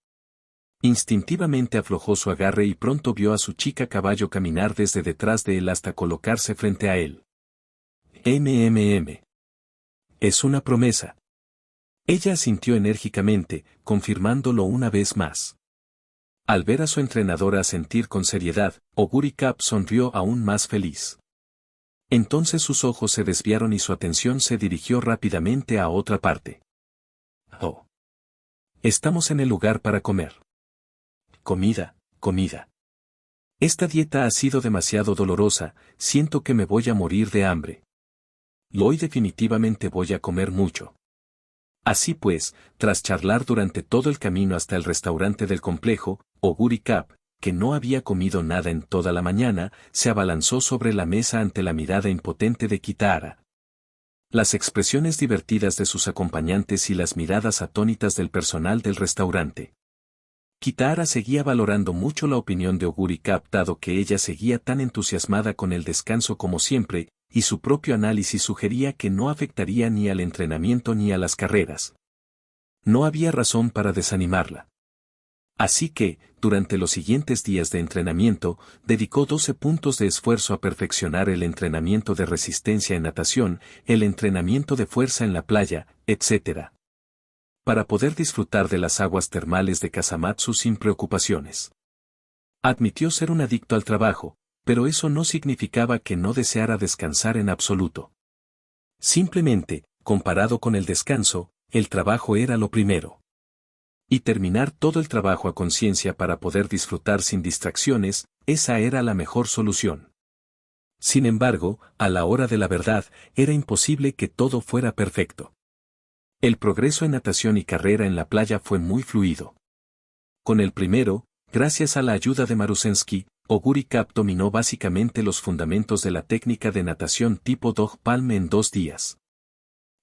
Instintivamente aflojó su agarre y pronto vio a su chica caballo caminar desde detrás de él hasta colocarse frente a él. Es una promesa. Ella asintió enérgicamente, confirmándolo una vez más. Al ver a su entrenadora asentir con seriedad, Oguri Cup sonrió aún más feliz. Entonces sus ojos se desviaron y su atención se dirigió rápidamente a otra parte. Oh. Estamos en el lugar para comer. Comida, comida. Esta dieta ha sido demasiado dolorosa, siento que me voy a morir de hambre. Hoy definitivamente voy a comer mucho. Así pues, tras charlar durante todo el camino hasta el restaurante del complejo, Oguri Cup, que no había comido nada en toda la mañana, se abalanzó sobre la mesa ante la mirada impotente de Kitahara. Las expresiones divertidas de sus acompañantes y las miradas atónitas del personal del restaurante. Kitahara seguía valorando mucho la opinión de Oguri Cup dado que ella seguía tan entusiasmada con el descanso como siempre, y su propio análisis sugería que no afectaría ni al entrenamiento ni a las carreras. No había razón para desanimarla. Así que, durante los siguientes días de entrenamiento, dedicó 12 puntos de esfuerzo a perfeccionar el entrenamiento de resistencia en natación, el entrenamiento de fuerza en la playa, etc. Para poder disfrutar de las aguas termales de Kasamatsu sin preocupaciones. Admitió ser un adicto al trabajo, pero eso no significaba que no deseara descansar en absoluto. Simplemente, comparado con el descanso, el trabajo era lo primero. Y terminar todo el trabajo a conciencia para poder disfrutar sin distracciones, esa era la mejor solución. Sin embargo, a la hora de la verdad, era imposible que todo fuera perfecto. El progreso en natación y carrera en la playa fue muy fluido. Con el primero, gracias a la ayuda de Marusensky, Oguri Cup dominó básicamente los fundamentos de la técnica de natación tipo dog palm en 2 días.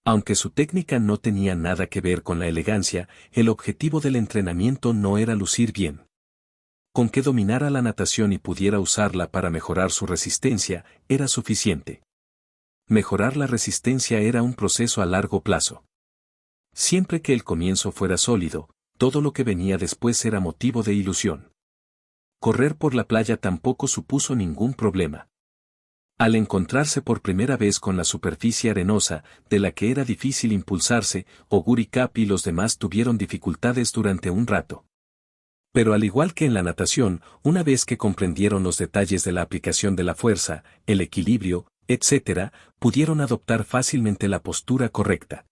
Aunque su técnica no tenía nada que ver con la elegancia, el objetivo del entrenamiento no era lucir bien. Con que dominara la natación y pudiera usarla para mejorar su resistencia, era suficiente. Mejorar la resistencia era un proceso a largo plazo. Siempre que el comienzo fuera sólido, todo lo que venía después era motivo de ilusión. Correr por la playa tampoco supuso ningún problema. Al encontrarse por primera vez con la superficie arenosa, de la que era difícil impulsarse, Oguri Cup y los demás tuvieron dificultades durante un rato. Pero al igual que en la natación, una vez que comprendieron los detalles de la aplicación de la fuerza, el equilibrio, etc., pudieron adoptar fácilmente la postura correcta.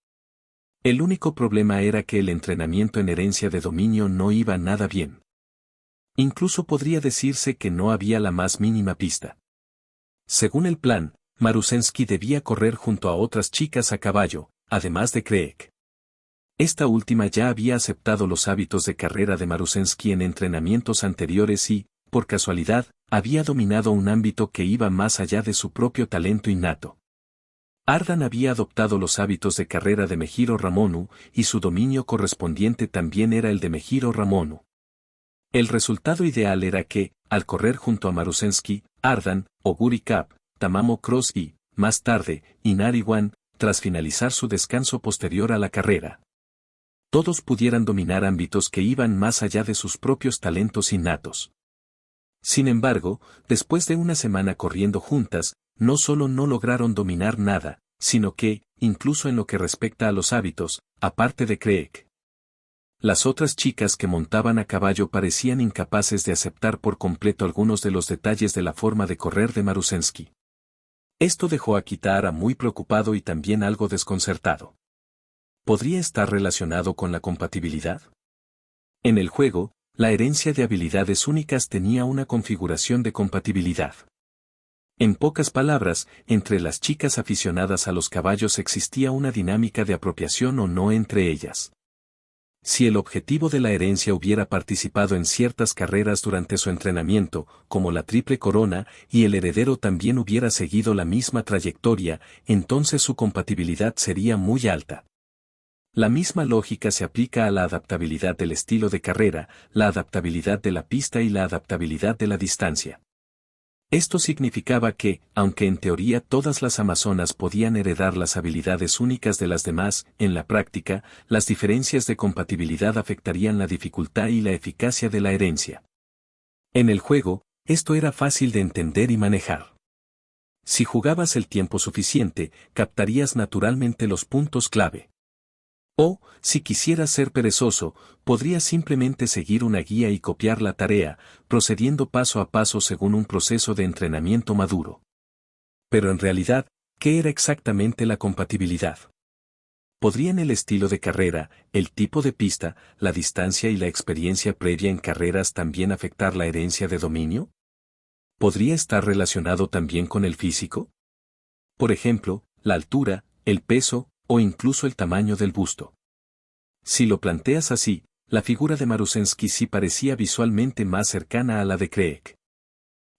El único problema era que el entrenamiento en herencia de dominio no iba nada bien. Incluso podría decirse que no había la más mínima pista. Según el plan, Marusensky debía correr junto a otras chicas a caballo, además de Craig. Esta última ya había aceptado los hábitos de carrera de Marusensky en entrenamientos anteriores y, por casualidad, había dominado un ámbito que iba más allá de su propio talento innato. Ardan había adoptado los hábitos de carrera de Mejiro Ramonu, y su dominio correspondiente también era el de Mejiro Ramonu. El resultado ideal era que, al correr junto a Marusensky, Ardan, Oguri Cap, Tamamo Cross y, más tarde, Inari One, tras finalizar su descanso posterior a la carrera, todos pudieran dominar ámbitos que iban más allá de sus propios talentos innatos. Sin embargo, después de una semana corriendo juntas, no solo no lograron dominar nada, sino que, incluso en lo que respecta a los hábitos, aparte de Craig, las otras chicas que montaban a caballo parecían incapaces de aceptar por completo algunos de los detalles de la forma de correr de Marusensky. Esto dejó a Kitahara muy preocupado y también algo desconcertado. ¿Podría estar relacionado con la compatibilidad? En el juego, la herencia de habilidades únicas tenía una configuración de compatibilidad. En pocas palabras, entre las chicas aficionadas a los caballos existía una dinámica de apropiación o no entre ellas. Si el objetivo de la herencia hubiera participado en ciertas carreras durante su entrenamiento, como la Triple Corona, y el heredero también hubiera seguido la misma trayectoria, entonces su compatibilidad sería muy alta. La misma lógica se aplica a la adaptabilidad del estilo de carrera, la adaptabilidad de la pista y la adaptabilidad de la distancia. Esto significaba que, aunque en teoría todas las amazonas podían heredar las habilidades únicas de las demás, en la práctica, las diferencias de compatibilidad afectarían la dificultad y la eficacia de la herencia. En el juego, esto era fácil de entender y manejar. Si jugabas el tiempo suficiente, captarías naturalmente los puntos clave. O, si quisieras ser perezoso, podrías simplemente seguir una guía y copiar la tarea, procediendo paso a paso según un proceso de entrenamiento maduro. Pero en realidad, ¿qué era exactamente la compatibilidad? ¿Podrían el estilo de carrera, el tipo de pista, la distancia y la experiencia previa en carreras también afectar la herencia de dominio? ¿Podría estar relacionado también con el físico? Por ejemplo, la altura, el peso, o incluso el tamaño del busto. Si lo planteas así, la figura de Marusensky sí parecía visualmente más cercana a la de Craig.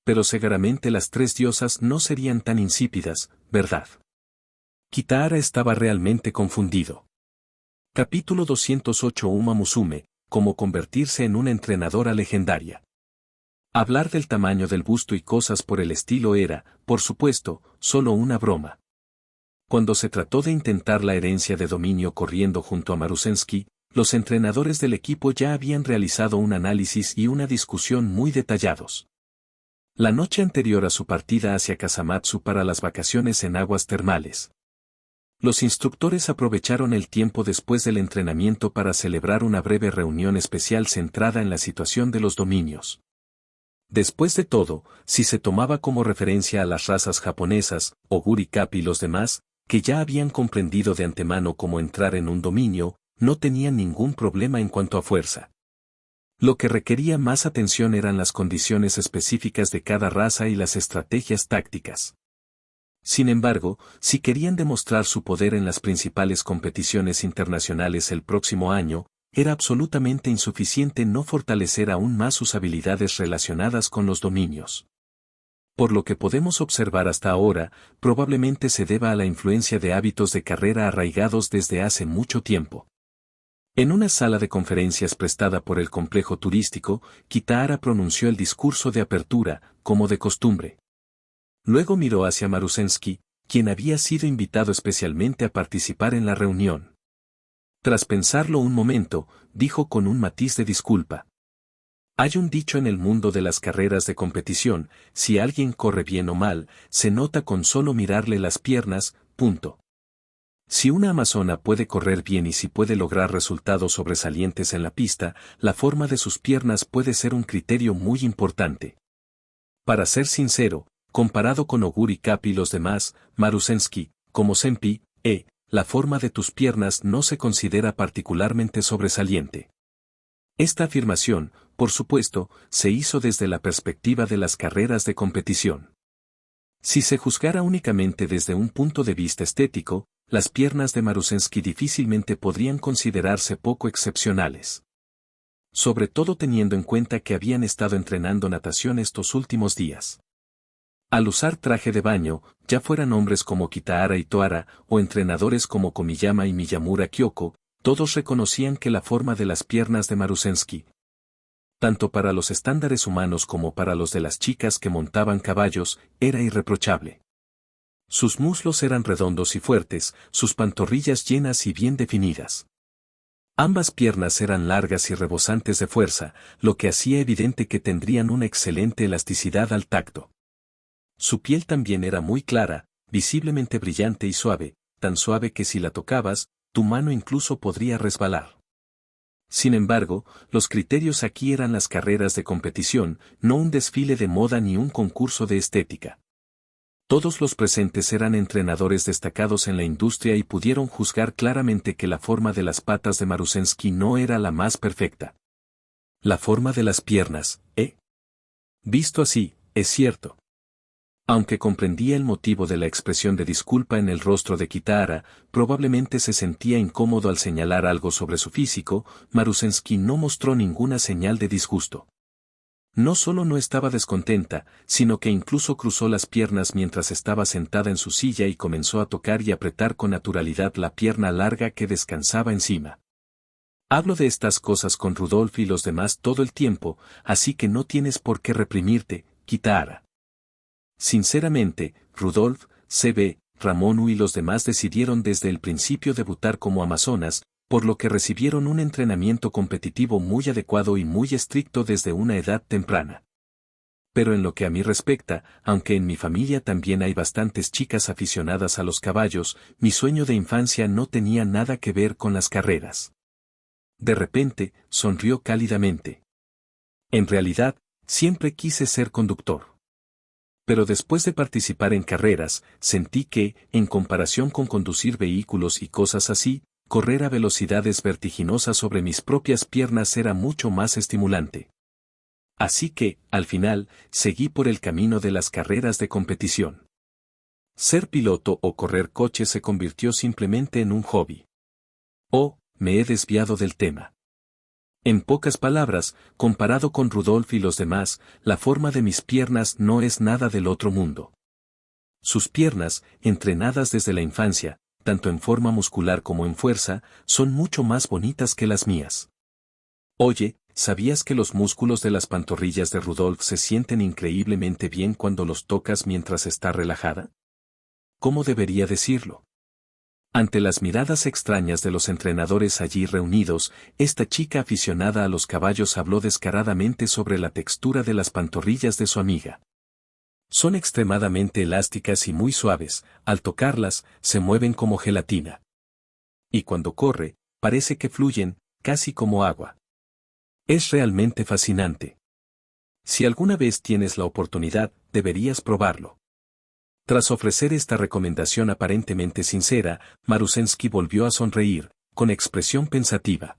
Pero seguramente las tres diosas no serían tan insípidas, ¿verdad? Kitahara estaba realmente confundido. Capítulo 208 Uma Musume, cómo convertirse en una entrenadora legendaria. Hablar del tamaño del busto y cosas por el estilo era, por supuesto, solo una broma. Cuando se trató de intentar la herencia de dominio corriendo junto a Marusensky, los entrenadores del equipo ya habían realizado un análisis y una discusión muy detallados. La noche anterior a su partida hacia Kasamatsu para las vacaciones en aguas termales, los instructores aprovecharon el tiempo después del entrenamiento para celebrar una breve reunión especial centrada en la situación de los dominios. Después de todo, si se tomaba como referencia a las razas japonesas, Oguri Cap y los demás, que ya habían comprendido de antemano cómo entrar en un dominio, no tenían ningún problema en cuanto a fuerza. Lo que requería más atención eran las condiciones específicas de cada raza y las estrategias tácticas. Sin embargo, si querían demostrar su poder en las principales competiciones internacionales el próximo año, era absolutamente insuficiente no fortalecer aún más sus habilidades relacionadas con los dominios. Por lo que podemos observar hasta ahora, probablemente se deba a la influencia de hábitos de carrera arraigados desde hace mucho tiempo. En una sala de conferencias prestada por el complejo turístico, Kitahara pronunció el discurso de apertura, como de costumbre. Luego miró hacia Marusensky, quien había sido invitado especialmente a participar en la reunión. Tras pensarlo un momento, dijo con un matiz de disculpa. Hay un dicho en el mundo de las carreras de competición, si alguien corre bien o mal, se nota con solo mirarle las piernas, punto. Si una amazona puede correr bien y si puede lograr resultados sobresalientes en la pista, la forma de sus piernas puede ser un criterio muy importante. Para ser sincero, comparado con Oguri Cap y los demás, Marusensky, como Senpi, la forma de tus piernas no se considera particularmente sobresaliente. Esta afirmación, por supuesto, se hizo desde la perspectiva de las carreras de competición. Si se juzgara únicamente desde un punto de vista estético, las piernas de Marusensky difícilmente podrían considerarse poco excepcionales. Sobre todo teniendo en cuenta que habían estado entrenando natación estos últimos días. Al usar traje de baño, ya fueran hombres como Kitahara y Tohara, o entrenadores como Komiyama y Miyamura Kyoko, todos reconocían que la forma de las piernas de Marusensky, tanto para los estándares humanos como para los de las chicas que montaban caballos, era irreprochable. Sus muslos eran redondos y fuertes, sus pantorrillas llenas y bien definidas. Ambas piernas eran largas y rebosantes de fuerza, lo que hacía evidente que tendrían una excelente elasticidad al tacto. Su piel también era muy clara, visiblemente brillante y suave, tan suave que si la tocabas, tu mano incluso podría resbalar. Sin embargo, los criterios aquí eran las carreras de competición, no un desfile de moda ni un concurso de estética. Todos los presentes eran entrenadores destacados en la industria y pudieron juzgar claramente que la forma de las patas de Marusensky no era la más perfecta. La forma de las piernas, Visto así, es cierto. Aunque comprendía el motivo de la expresión de disculpa en el rostro de Kitahara, probablemente se sentía incómodo al señalar algo sobre su físico, Marusensky no mostró ninguna señal de disgusto. No solo no estaba descontenta, sino que incluso cruzó las piernas mientras estaba sentada en su silla y comenzó a tocar y apretar con naturalidad la pierna larga que descansaba encima. Hablo de estas cosas con Rudolf y los demás todo el tiempo, así que no tienes por qué reprimirte, Kitahara. Sinceramente, Rudolf, C.B., Ramonu y los demás decidieron desde el principio debutar como amazonas, por lo que recibieron un entrenamiento competitivo muy adecuado y muy estricto desde una edad temprana. Pero en lo que a mí respecta, aunque en mi familia también hay bastantes chicas aficionadas a los caballos, mi sueño de infancia no tenía nada que ver con las carreras. De repente, sonrió cálidamente. En realidad, siempre quise ser conductor. Pero después de participar en carreras, sentí que, en comparación con conducir vehículos y cosas así, correr a velocidades vertiginosas sobre mis propias piernas era mucho más estimulante. Así que, al final, seguí por el camino de las carreras de competición. Ser piloto o correr coche se convirtió simplemente en un hobby. Me he desviado del tema. En pocas palabras, comparado con Rudolf y los demás, la forma de mis piernas no es nada del otro mundo. Sus piernas, entrenadas desde la infancia, tanto en forma muscular como en fuerza, son mucho más bonitas que las mías. Oye, ¿sabías que los músculos de las pantorrillas de Rudolf se sienten increíblemente bien cuando los tocas mientras está relajada? ¿Cómo debería decirlo? Ante las miradas extrañas de los entrenadores allí reunidos, esta chica aficionada a los caballos habló descaradamente sobre la textura de las pantorrillas de su amiga. Son extremadamente elásticas y muy suaves, al tocarlas, se mueven como gelatina. Y cuando corre, parece que fluyen, casi como agua. Es realmente fascinante. Si alguna vez tienes la oportunidad, deberías probarlo. Tras ofrecer esta recomendación aparentemente sincera, Marusensky volvió a sonreír, con expresión pensativa.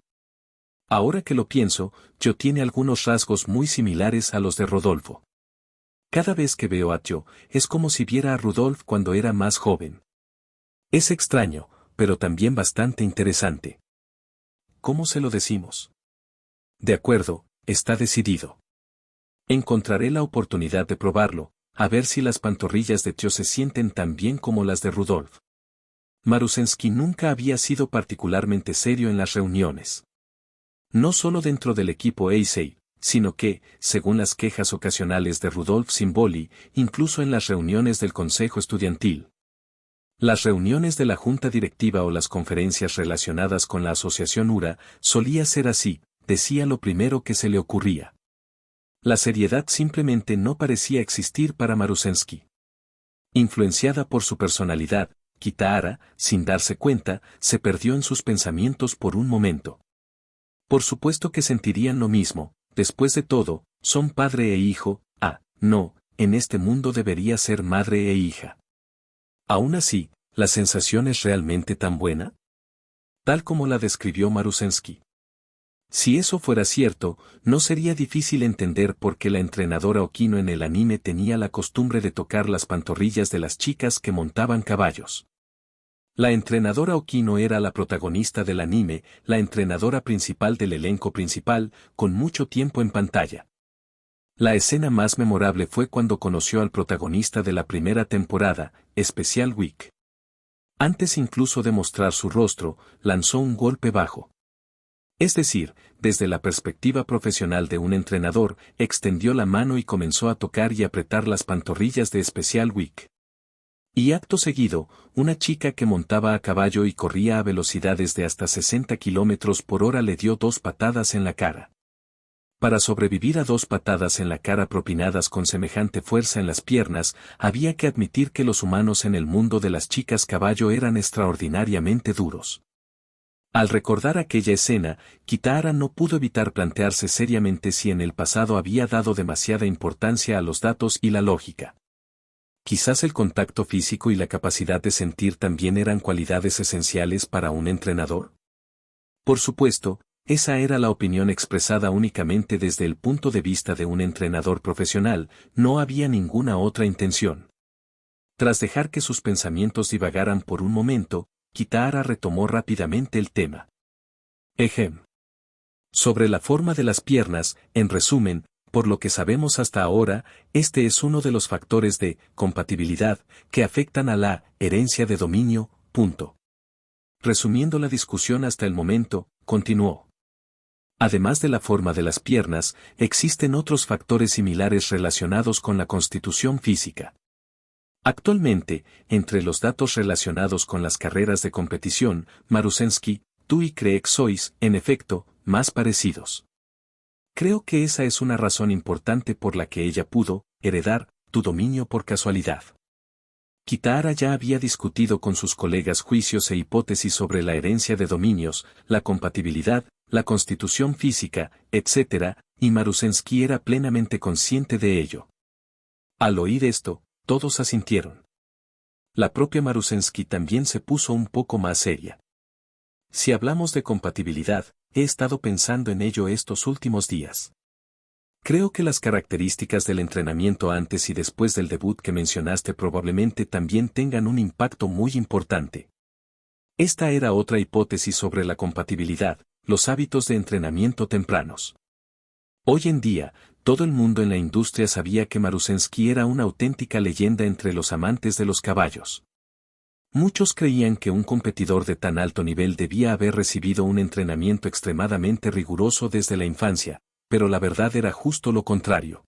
Ahora que lo pienso, yo tiene algunos rasgos muy similares a los de Rodolfo. Cada vez que veo a Yo, es como si viera a Rudolf cuando era más joven. Es extraño, pero también bastante interesante. ¿Cómo se lo decimos? De acuerdo, está decidido. Encontraré la oportunidad de probarlo, a ver si las pantorrillas de Tio se sienten tan bien como las de Rudolf. Marusensky nunca había sido particularmente serio en las reuniones. No solo dentro del equipo Eisei, sino que, según las quejas ocasionales de Rudolf Simboli, incluso en las reuniones del consejo estudiantil. Las reuniones de la junta directiva o las conferencias relacionadas con la asociación URA, solía ser así, decía lo primero que se le ocurría. La seriedad simplemente no parecía existir para Marusensky. Influenciada por su personalidad, Kitahara, sin darse cuenta, se perdió en sus pensamientos por un momento. Por supuesto que sentirían lo mismo, después de todo, son padre e hijo, no, en este mundo debería ser madre e hija. Aún así, ¿la sensación es realmente tan buena? Tal como la describió Marusensky. Si eso fuera cierto, no sería difícil entender por qué la entrenadora Okino en el anime tenía la costumbre de tocar las pantorrillas de las chicas que montaban caballos. La entrenadora Okino era la protagonista del anime, la entrenadora principal del elenco principal, con mucho tiempo en pantalla. La escena más memorable fue cuando conoció al protagonista de la primera temporada, Special Week. Antes incluso de mostrar su rostro, lanzó un golpe bajo. Es decir, desde la perspectiva profesional de un entrenador, extendió la mano y comenzó a tocar y apretar las pantorrillas de Special Week. Y acto seguido, una chica que montaba a caballo y corría a velocidades de hasta 60 kilómetros por hora le dio 2 patadas en la cara. Para sobrevivir a 2 patadas en la cara propinadas con semejante fuerza en las piernas, había que admitir que los humanos en el mundo de las chicas caballo eran extraordinariamente duros. Al recordar aquella escena, Kitahara no pudo evitar plantearse seriamente si en el pasado había dado demasiada importancia a los datos y la lógica. Quizás el contacto físico y la capacidad de sentir también eran cualidades esenciales para un entrenador. Por supuesto, esa era la opinión expresada únicamente desde el punto de vista de un entrenador profesional, no había ninguna otra intención. Tras dejar que sus pensamientos divagaran por un momento, Kitahara retomó rápidamente el tema. Sobre la forma de las piernas, en resumen, por lo que sabemos hasta ahora, este es uno de los factores de compatibilidad que afectan a la herencia de dominio. Resumiendo la discusión hasta el momento, continuó. Además de la forma de las piernas, existen otros factores similares relacionados con la constitución física. Actualmente, entre los datos relacionados con las carreras de competición, Marusensky, tú y Craig sois, en efecto, más parecidos. Creo que esa es una razón importante por la que ella pudo heredar tu dominio por casualidad. Kitahara ya había discutido con sus colegas juicios e hipótesis sobre la herencia de dominios, la compatibilidad, la constitución física, etc., y Marusensky era plenamente consciente de ello. Al oír esto, todos asintieron. La propia Marusensky también se puso un poco más seria. Si hablamos de compatibilidad, he estado pensando en ello estos últimos días. Creo que las características del entrenamiento antes y después del debut que mencionaste probablemente también tengan un impacto muy importante. Esta era otra hipótesis sobre la compatibilidad, los hábitos de entrenamiento tempranos. Hoy en día, todo el mundo en la industria sabía que Marusensky era una auténtica leyenda entre los amantes de los caballos. Muchos creían que un competidor de tan alto nivel debía haber recibido un entrenamiento extremadamente riguroso desde la infancia, pero la verdad era justo lo contrario.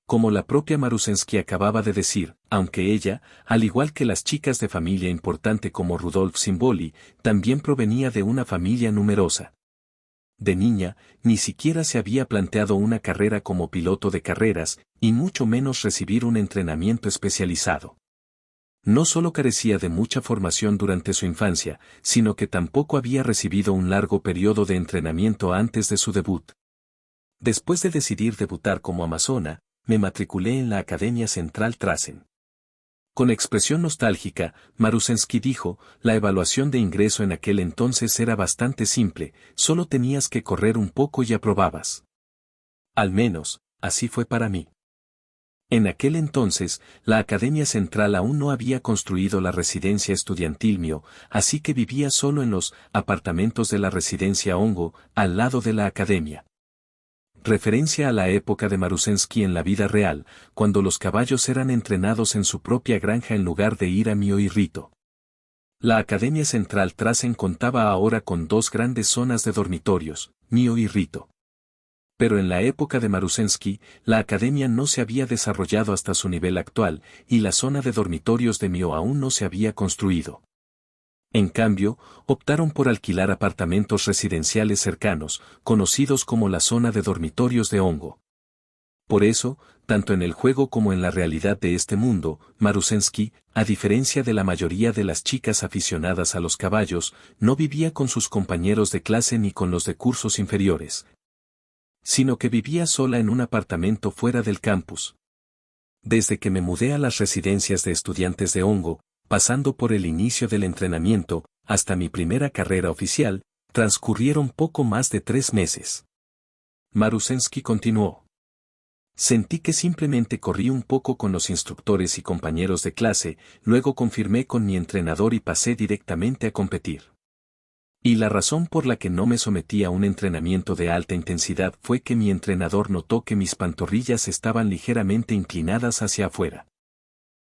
Como la propia Marusensky acababa de decir, aunque ella, al igual que las chicas de familia importante como Rudolf Simboli, también provenía de una familia numerosa. De niña, ni siquiera se había planteado una carrera como piloto de carreras, y mucho menos recibir un entrenamiento especializado. No solo carecía de mucha formación durante su infancia, sino que tampoco había recibido un largo periodo de entrenamiento antes de su debut. Después de decidir debutar como amazona, me matriculé en la Academia Central Trasen. Con expresión nostálgica, Marusensky dijo, la evaluación de ingreso en aquel entonces era bastante simple, solo tenías que correr un poco y aprobabas. Al menos, así fue para mí. En aquel entonces, la Academia Central aún no había construido la residencia estudiantil Mio, así que vivía solo en los apartamentos de la residencia Hongo, al lado de la academia. Referencia a la época de Marusensky en la vida real, cuando los caballos eran entrenados en su propia granja en lugar de ir a Mio y Rito. La Academia Central Trasen contaba ahora con 2 grandes zonas de dormitorios, Mio y Rito. Pero en la época de Marusensky, la academia no se había desarrollado hasta su nivel actual, y la zona de dormitorios de Mio aún no se había construido. En cambio, optaron por alquilar apartamentos residenciales cercanos, conocidos como la zona de dormitorios de Hongo. Por eso, tanto en el juego como en la realidad de este mundo, Marusensky, a diferencia de la mayoría de las chicas aficionadas a los caballos, no vivía con sus compañeros de clase ni con los de cursos inferiores, sino que vivía sola en un apartamento fuera del campus. Desde que me mudé a las residencias de estudiantes de Hongo, pasando por el inicio del entrenamiento, hasta mi primera carrera oficial, transcurrieron poco más de 3 meses. Marusensky continuó. Sentí que simplemente corrí un poco con los instructores y compañeros de clase, luego confirmé con mi entrenador y pasé directamente a competir. Y la razón por la que no me sometí a un entrenamiento de alta intensidad fue que mi entrenador notó que mis pantorrillas estaban ligeramente inclinadas hacia afuera.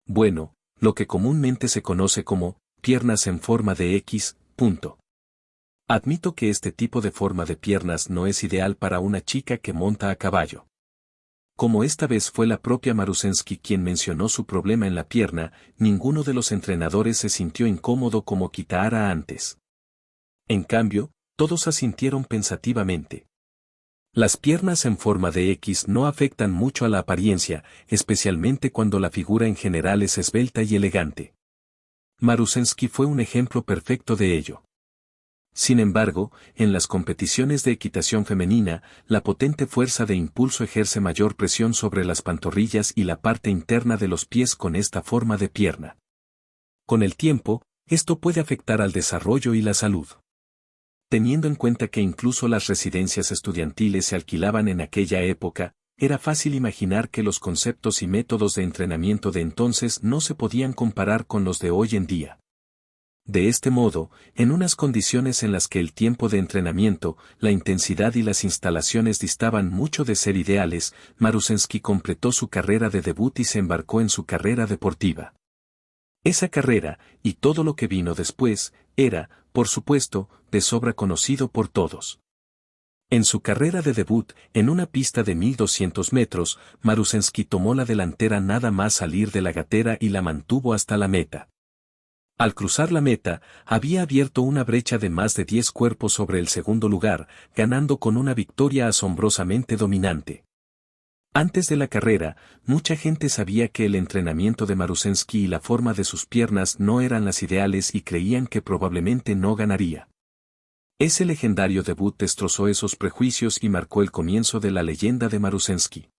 Bueno, lo que comúnmente se conoce como piernas en forma de X, punto. Admito que este tipo de forma de piernas no es ideal para una chica que monta a caballo. Como esta vez fue la propia Marusensky quien mencionó su problema en la pierna, ninguno de los entrenadores se sintió incómodo como Kitahara antes. En cambio, todos asintieron pensativamente. Las piernas en forma de X no afectan mucho a la apariencia, especialmente cuando la figura en general es esbelta y elegante. Marusensky fue un ejemplo perfecto de ello. Sin embargo, en las competiciones de equitación femenina, la potente fuerza de impulso ejerce mayor presión sobre las pantorrillas y la parte interna de los pies con esta forma de pierna. Con el tiempo, esto puede afectar al desarrollo y la salud. Teniendo en cuenta que incluso las residencias estudiantiles se alquilaban en aquella época, era fácil imaginar que los conceptos y métodos de entrenamiento de entonces no se podían comparar con los de hoy en día. De este modo, en unas condiciones en las que el tiempo de entrenamiento, la intensidad y las instalaciones distaban mucho de ser ideales, Marusensky completó su carrera de debut y se embarcó en su carrera deportiva. Esa carrera, y todo lo que vino después, era, por supuesto, de sobra conocido por todos. En su carrera de debut, en una pista de 1200 metros, Marusensky tomó la delantera nada más salir de la gatera y la mantuvo hasta la meta. Al cruzar la meta, había abierto una brecha de más de 10 cuerpos sobre el segundo lugar, ganando con una victoria asombrosamente dominante. Antes de la carrera, mucha gente sabía que el entrenamiento de Marusensky y la forma de sus piernas no eran las ideales y creían que probablemente no ganaría. Ese legendario debut destrozó esos prejuicios y marcó el comienzo de la leyenda de Marusensky.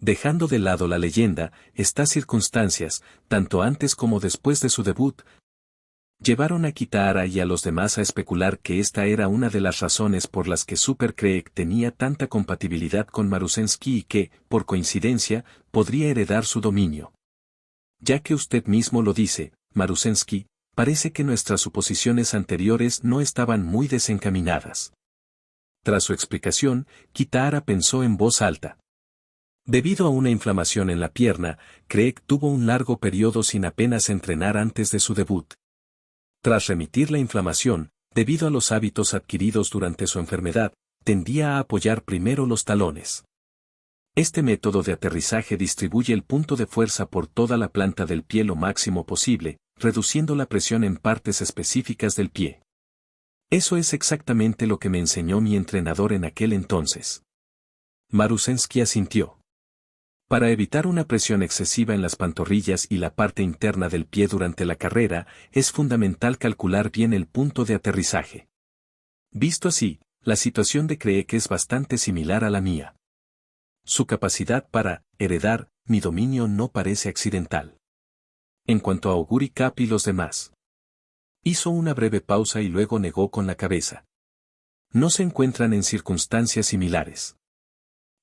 Dejando de lado la leyenda, estas circunstancias, tanto antes como después de su debut, llevaron a Kitahara y a los demás a especular que esta era una de las razones por las que Super Creek tenía tanta compatibilidad con Marusensky y que, por coincidencia, podría heredar su dominio. Ya que usted mismo lo dice, Marusensky, parece que nuestras suposiciones anteriores no estaban muy desencaminadas. Tras su explicación, Kitahara pensó en voz alta. Debido a una inflamación en la pierna, Craig tuvo un largo periodo sin apenas entrenar antes de su debut. Tras remitir la inflamación, debido a los hábitos adquiridos durante su enfermedad, tendía a apoyar primero los talones. Este método de aterrizaje distribuye el punto de fuerza por toda la planta del pie lo máximo posible, reduciendo la presión en partes específicas del pie. Eso es exactamente lo que me enseñó mi entrenador en aquel entonces. Marusensky asintió. Para evitar una presión excesiva en las pantorrillas y la parte interna del pie durante la carrera, es fundamental calcular bien el punto de aterrizaje. Visto así, la situación de Craig es bastante similar a la mía. Su capacidad para heredar mi dominio no parece accidental. En cuanto a Oguri Cap y los demás. Hizo una breve pausa y luego negó con la cabeza. No se encuentran en circunstancias similares.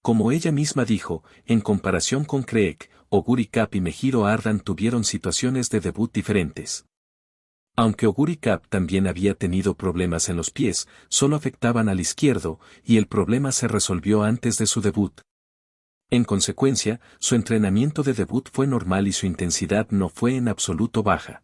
Como ella misma dijo, en comparación con Craig, Oguri Cap y Mejiro Ardan tuvieron situaciones de debut diferentes. Aunque Oguri Cap también había tenido problemas en los pies, solo afectaban al izquierdo, y el problema se resolvió antes de su debut. En consecuencia, su entrenamiento de debut fue normal y su intensidad no fue en absoluto baja.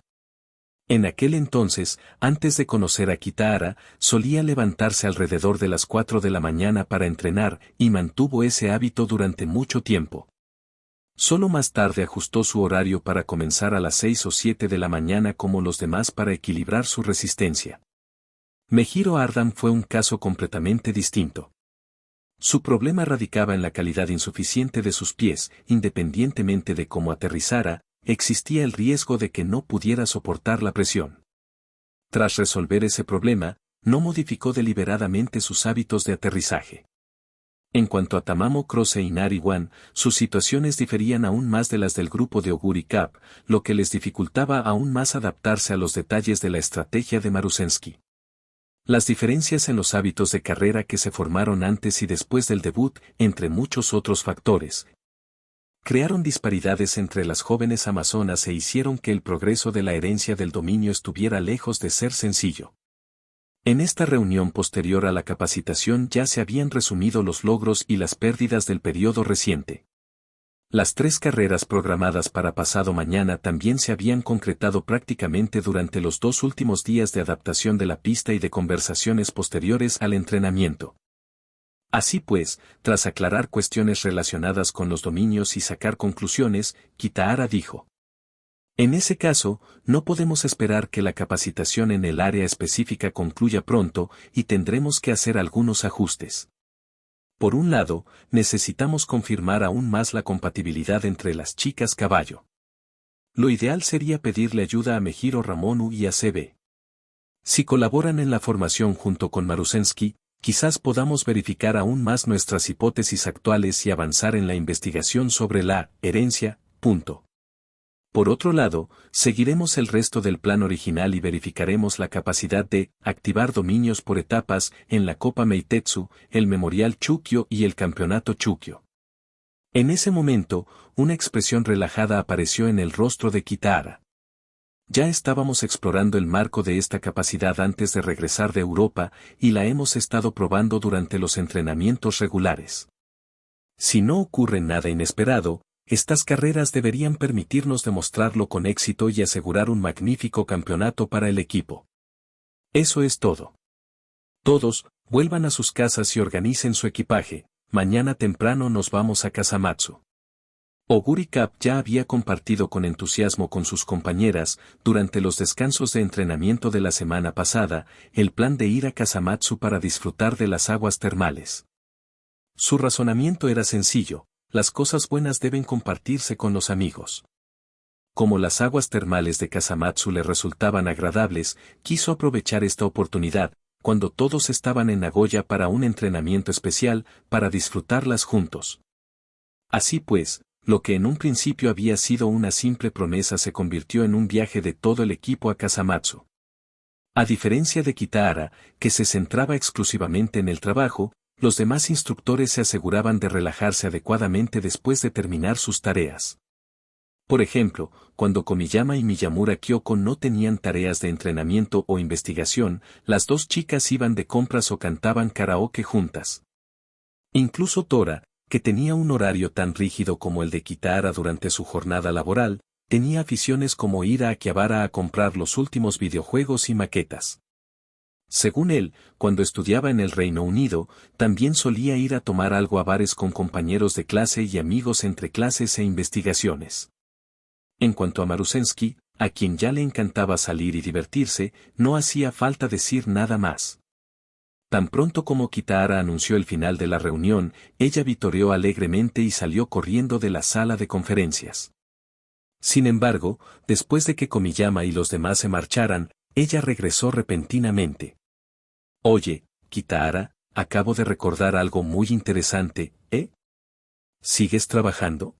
En aquel entonces, antes de conocer a Kitahara, solía levantarse alrededor de las 4 de la mañana para entrenar y mantuvo ese hábito durante mucho tiempo. Solo más tarde ajustó su horario para comenzar a las 6 o 7 de la mañana como los demás para equilibrar su resistencia. Mejiro Ardan fue un caso completamente distinto. Su problema radicaba en la calidad insuficiente de sus pies, independientemente de cómo aterrizara, existía el riesgo de que no pudiera soportar la presión. Tras resolver ese problema, no modificó deliberadamente sus hábitos de aterrizaje. En cuanto a Tamamo Croce y Nari-wan, sus situaciones diferían aún más de las del grupo de Oguri Cap, lo que les dificultaba aún más adaptarse a los detalles de la estrategia de Marusensky. Las diferencias en los hábitos de carrera que se formaron antes y después del debut, entre muchos otros factores, crearon disparidades entre las jóvenes amazonas e hicieron que el progreso de la herencia del dominio estuviera lejos de ser sencillo. En esta reunión posterior a la capacitación ya se habían resumido los logros y las pérdidas del periodo reciente. Las 3 carreras programadas para pasado mañana también se habían concretado prácticamente durante los 2 últimos días de adaptación de la pista y de conversaciones posteriores al entrenamiento. Así pues, tras aclarar cuestiones relacionadas con los dominios y sacar conclusiones, Kitahara dijo: en ese caso, no podemos esperar que la capacitación en el área específica concluya pronto y tendremos que hacer algunos ajustes. Por un lado, necesitamos confirmar aún más la compatibilidad entre las chicas caballo. Lo ideal sería pedirle ayuda a Mejiro Ramonu y a CB. Si colaboran en la formación junto con Marusensky, quizás podamos verificar aún más nuestras hipótesis actuales y avanzar en la investigación sobre la herencia. Por otro lado, seguiremos el resto del plan original y verificaremos la capacidad de activar dominios por etapas en la Copa Meitetsu, el Memorial Chukyo y el Campeonato Chukyo. En ese momento, una expresión relajada apareció en el rostro de Kitahara. Ya estábamos explorando el marco de esta capacidad antes de regresar de Europa y la hemos estado probando durante los entrenamientos regulares. Si no ocurre nada inesperado, estas carreras deberían permitirnos demostrarlo con éxito y asegurar un magnífico campeonato para el equipo. Eso es todo. Todos, vuelvan a sus casas y organicen su equipaje, mañana temprano nos vamos a Kasamatsu. Oguri Cup ya había compartido con entusiasmo con sus compañeras, durante los descansos de entrenamiento de la semana pasada, el plan de ir a Kasamatsu para disfrutar de las aguas termales. Su razonamiento era sencillo: las cosas buenas deben compartirse con los amigos. Como las aguas termales de Kasamatsu le resultaban agradables, quiso aprovechar esta oportunidad, cuando todos estaban en Nagoya para un entrenamiento especial, para disfrutarlas juntos. Así pues, lo que en un principio había sido una simple promesa se convirtió en un viaje de todo el equipo a Kasamatsu. A diferencia de Kitahara, que se centraba exclusivamente en el trabajo, los demás instructores se aseguraban de relajarse adecuadamente después de terminar sus tareas. Por ejemplo, cuando Komiyama y Miyamura Kyoko no tenían tareas de entrenamiento o investigación, las 2 chicas iban de compras o cantaban karaoke juntas. Incluso Tora, que tenía un horario tan rígido como el de Kitahara durante su jornada laboral, tenía aficiones como ir a Akihabara a comprar los últimos videojuegos y maquetas. Según él, cuando estudiaba en el Reino Unido, también solía ir a tomar algo a bares con compañeros de clase y amigos entre clases e investigaciones. En cuanto a Marusensky, a quien ya le encantaba salir y divertirse, no hacía falta decir nada más. Tan pronto como Kitahara anunció el final de la reunión, ella vitoreó alegremente y salió corriendo de la sala de conferencias. Sin embargo, después de que Komiyama y los demás se marcharan, ella regresó repentinamente. Oye, Kitahara, acabo de recordar algo muy interesante, ¿eh? ¿Sigues trabajando?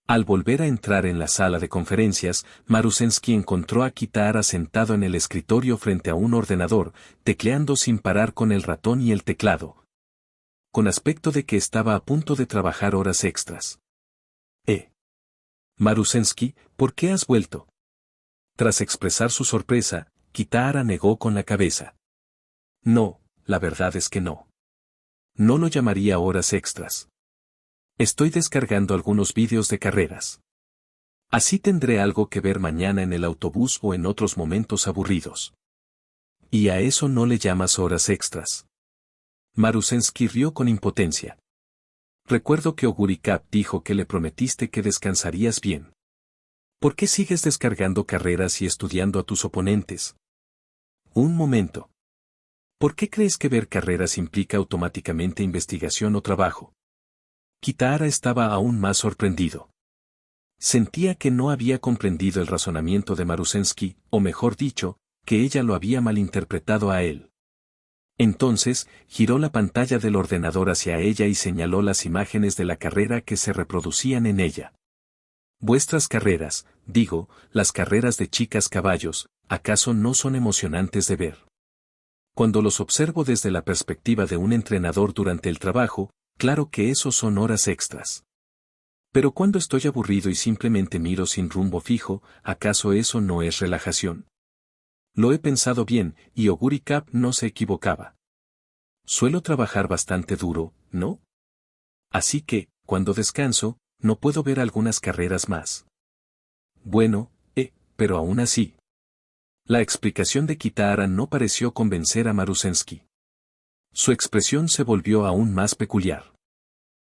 Al volver a entrar en la sala de conferencias, Marusensky encontró a Kitahara sentado en el escritorio frente a un ordenador, tecleando sin parar con el ratón y el teclado, con aspecto de que estaba a punto de trabajar horas extras. Marusensky, ¿por qué has vuelto? Tras expresar su sorpresa, Kitahara negó con la cabeza. No, la verdad es que no. No lo llamaría horas extras. Estoy descargando algunos vídeos de carreras. Así tendré algo que ver mañana en el autobús o en otros momentos aburridos. ¿Y a eso no le llamas horas extras? Marusensky rió con impotencia. Recuerdo que Oguri Cup dijo que le prometiste que descansarías bien. ¿Por qué sigues descargando carreras y estudiando a tus oponentes? Un momento. ¿Por qué crees que ver carreras implica automáticamente investigación o trabajo? Kitahara estaba aún más sorprendido. Sentía que no había comprendido el razonamiento de Marusensky, o mejor dicho, que ella lo había malinterpretado a él. Entonces, giró la pantalla del ordenador hacia ella y señaló las imágenes de la carrera que se reproducían en ella. Vuestras carreras, digo, las carreras de chicas caballos, ¿acaso no son emocionantes de ver? Cuando los observo desde la perspectiva de un entrenador durante el trabajo, claro que eso son horas extras. Pero cuando estoy aburrido y simplemente miro sin rumbo fijo, ¿acaso eso no es relajación? Lo he pensado bien, y Oguri Cap no se equivocaba. Suelo trabajar bastante duro, ¿no? Así que, cuando descanso, no puedo ver algunas carreras más. Bueno, pero aún así. La explicación de Kitahara no pareció convencer a Marusensky. Su expresión se volvió aún más peculiar.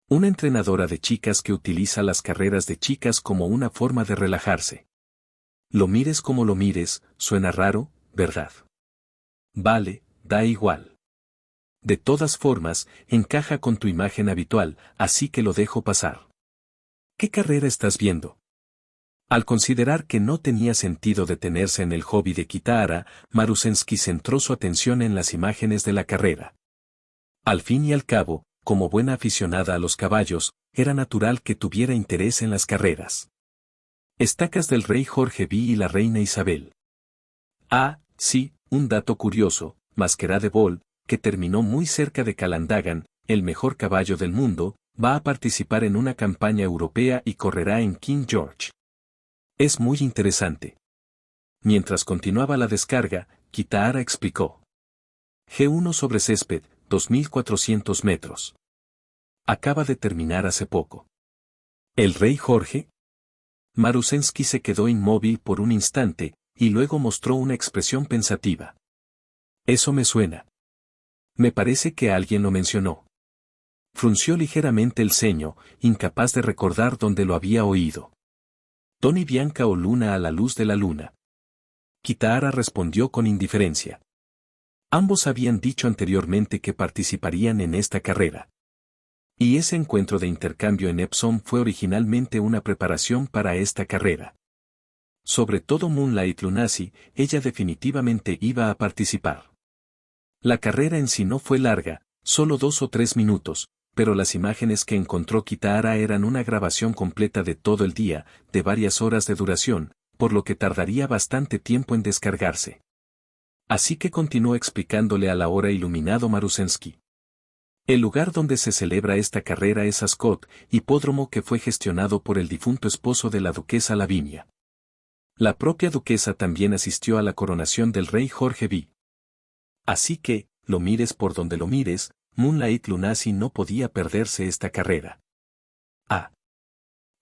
Una entrenadora de chicas que utiliza las carreras de chicas como una forma de relajarse. Lo mires como lo mires, suena raro, ¿verdad? Vale, da igual. De todas formas, encaja con tu imagen habitual, así que lo dejo pasar. ¿Qué carrera estás viendo? Al considerar que no tenía sentido detenerse en el hobby de Kitahara, Marusensky centró su atención en las imágenes de la carrera. Al fin y al cabo, como buena aficionada a los caballos, era natural que tuviera interés en las carreras. Estacas del rey Jorge V y la reina Isabel. Ah, sí, un dato curioso, Masquerade de Ball, que terminó muy cerca de Calandagan, el mejor caballo del mundo, va a participar en una campaña europea y correrá en King George. Es muy interesante. Mientras continuaba la descarga, Kitahara explicó. G1 sobre césped, 2400 metros. Acaba de terminar hace poco. ¿El rey Jorge? Marusensky se quedó inmóvil por un instante, y luego mostró una expresión pensativa. Eso me suena. Me parece que alguien lo mencionó. Frunció ligeramente el ceño, incapaz de recordar dónde lo había oído. Tony Bianca o Luna a la luz de la luna. Kitahara respondió con indiferencia. Ambos habían dicho anteriormente que participarían en esta carrera. Y ese encuentro de intercambio en Epsom fue originalmente una preparación para esta carrera. Sobre todo Moonlight Lunacy, ella definitivamente iba a participar. La carrera en sí no fue larga, solo 2 o 3 minutos, pero las imágenes que encontró Kitahara eran una grabación completa de todo el día, de varias horas de duración, por lo que tardaría bastante tiempo en descargarse. Así que continuó explicándole a la hora iluminado Marusensky. El lugar donde se celebra esta carrera es Ascot, hipódromo que fue gestionado por el difunto esposo de la duquesa Lavinia. La propia duquesa también asistió a la coronación del rey Jorge V. Así que, lo mires por donde lo mires, Moonlight Lunacy no podía perderse esta carrera. Ah.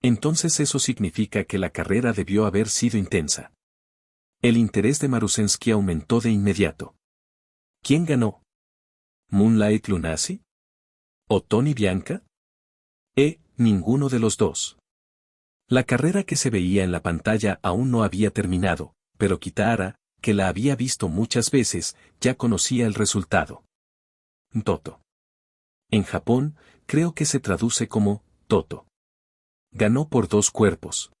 Entonces eso significa que la carrera debió haber sido intensa. El interés de Marusensky aumentó de inmediato. ¿Quién ganó? ¿Moonlight Lunacy? ¿O Tony Bianca? Ninguno de los dos. La carrera que se veía en la pantalla aún no había terminado, pero Kitahara, que la había visto muchas veces, ya conocía el resultado. Toto. En Japón, creo que se traduce como Toto. Ganó por 2 cuerpos.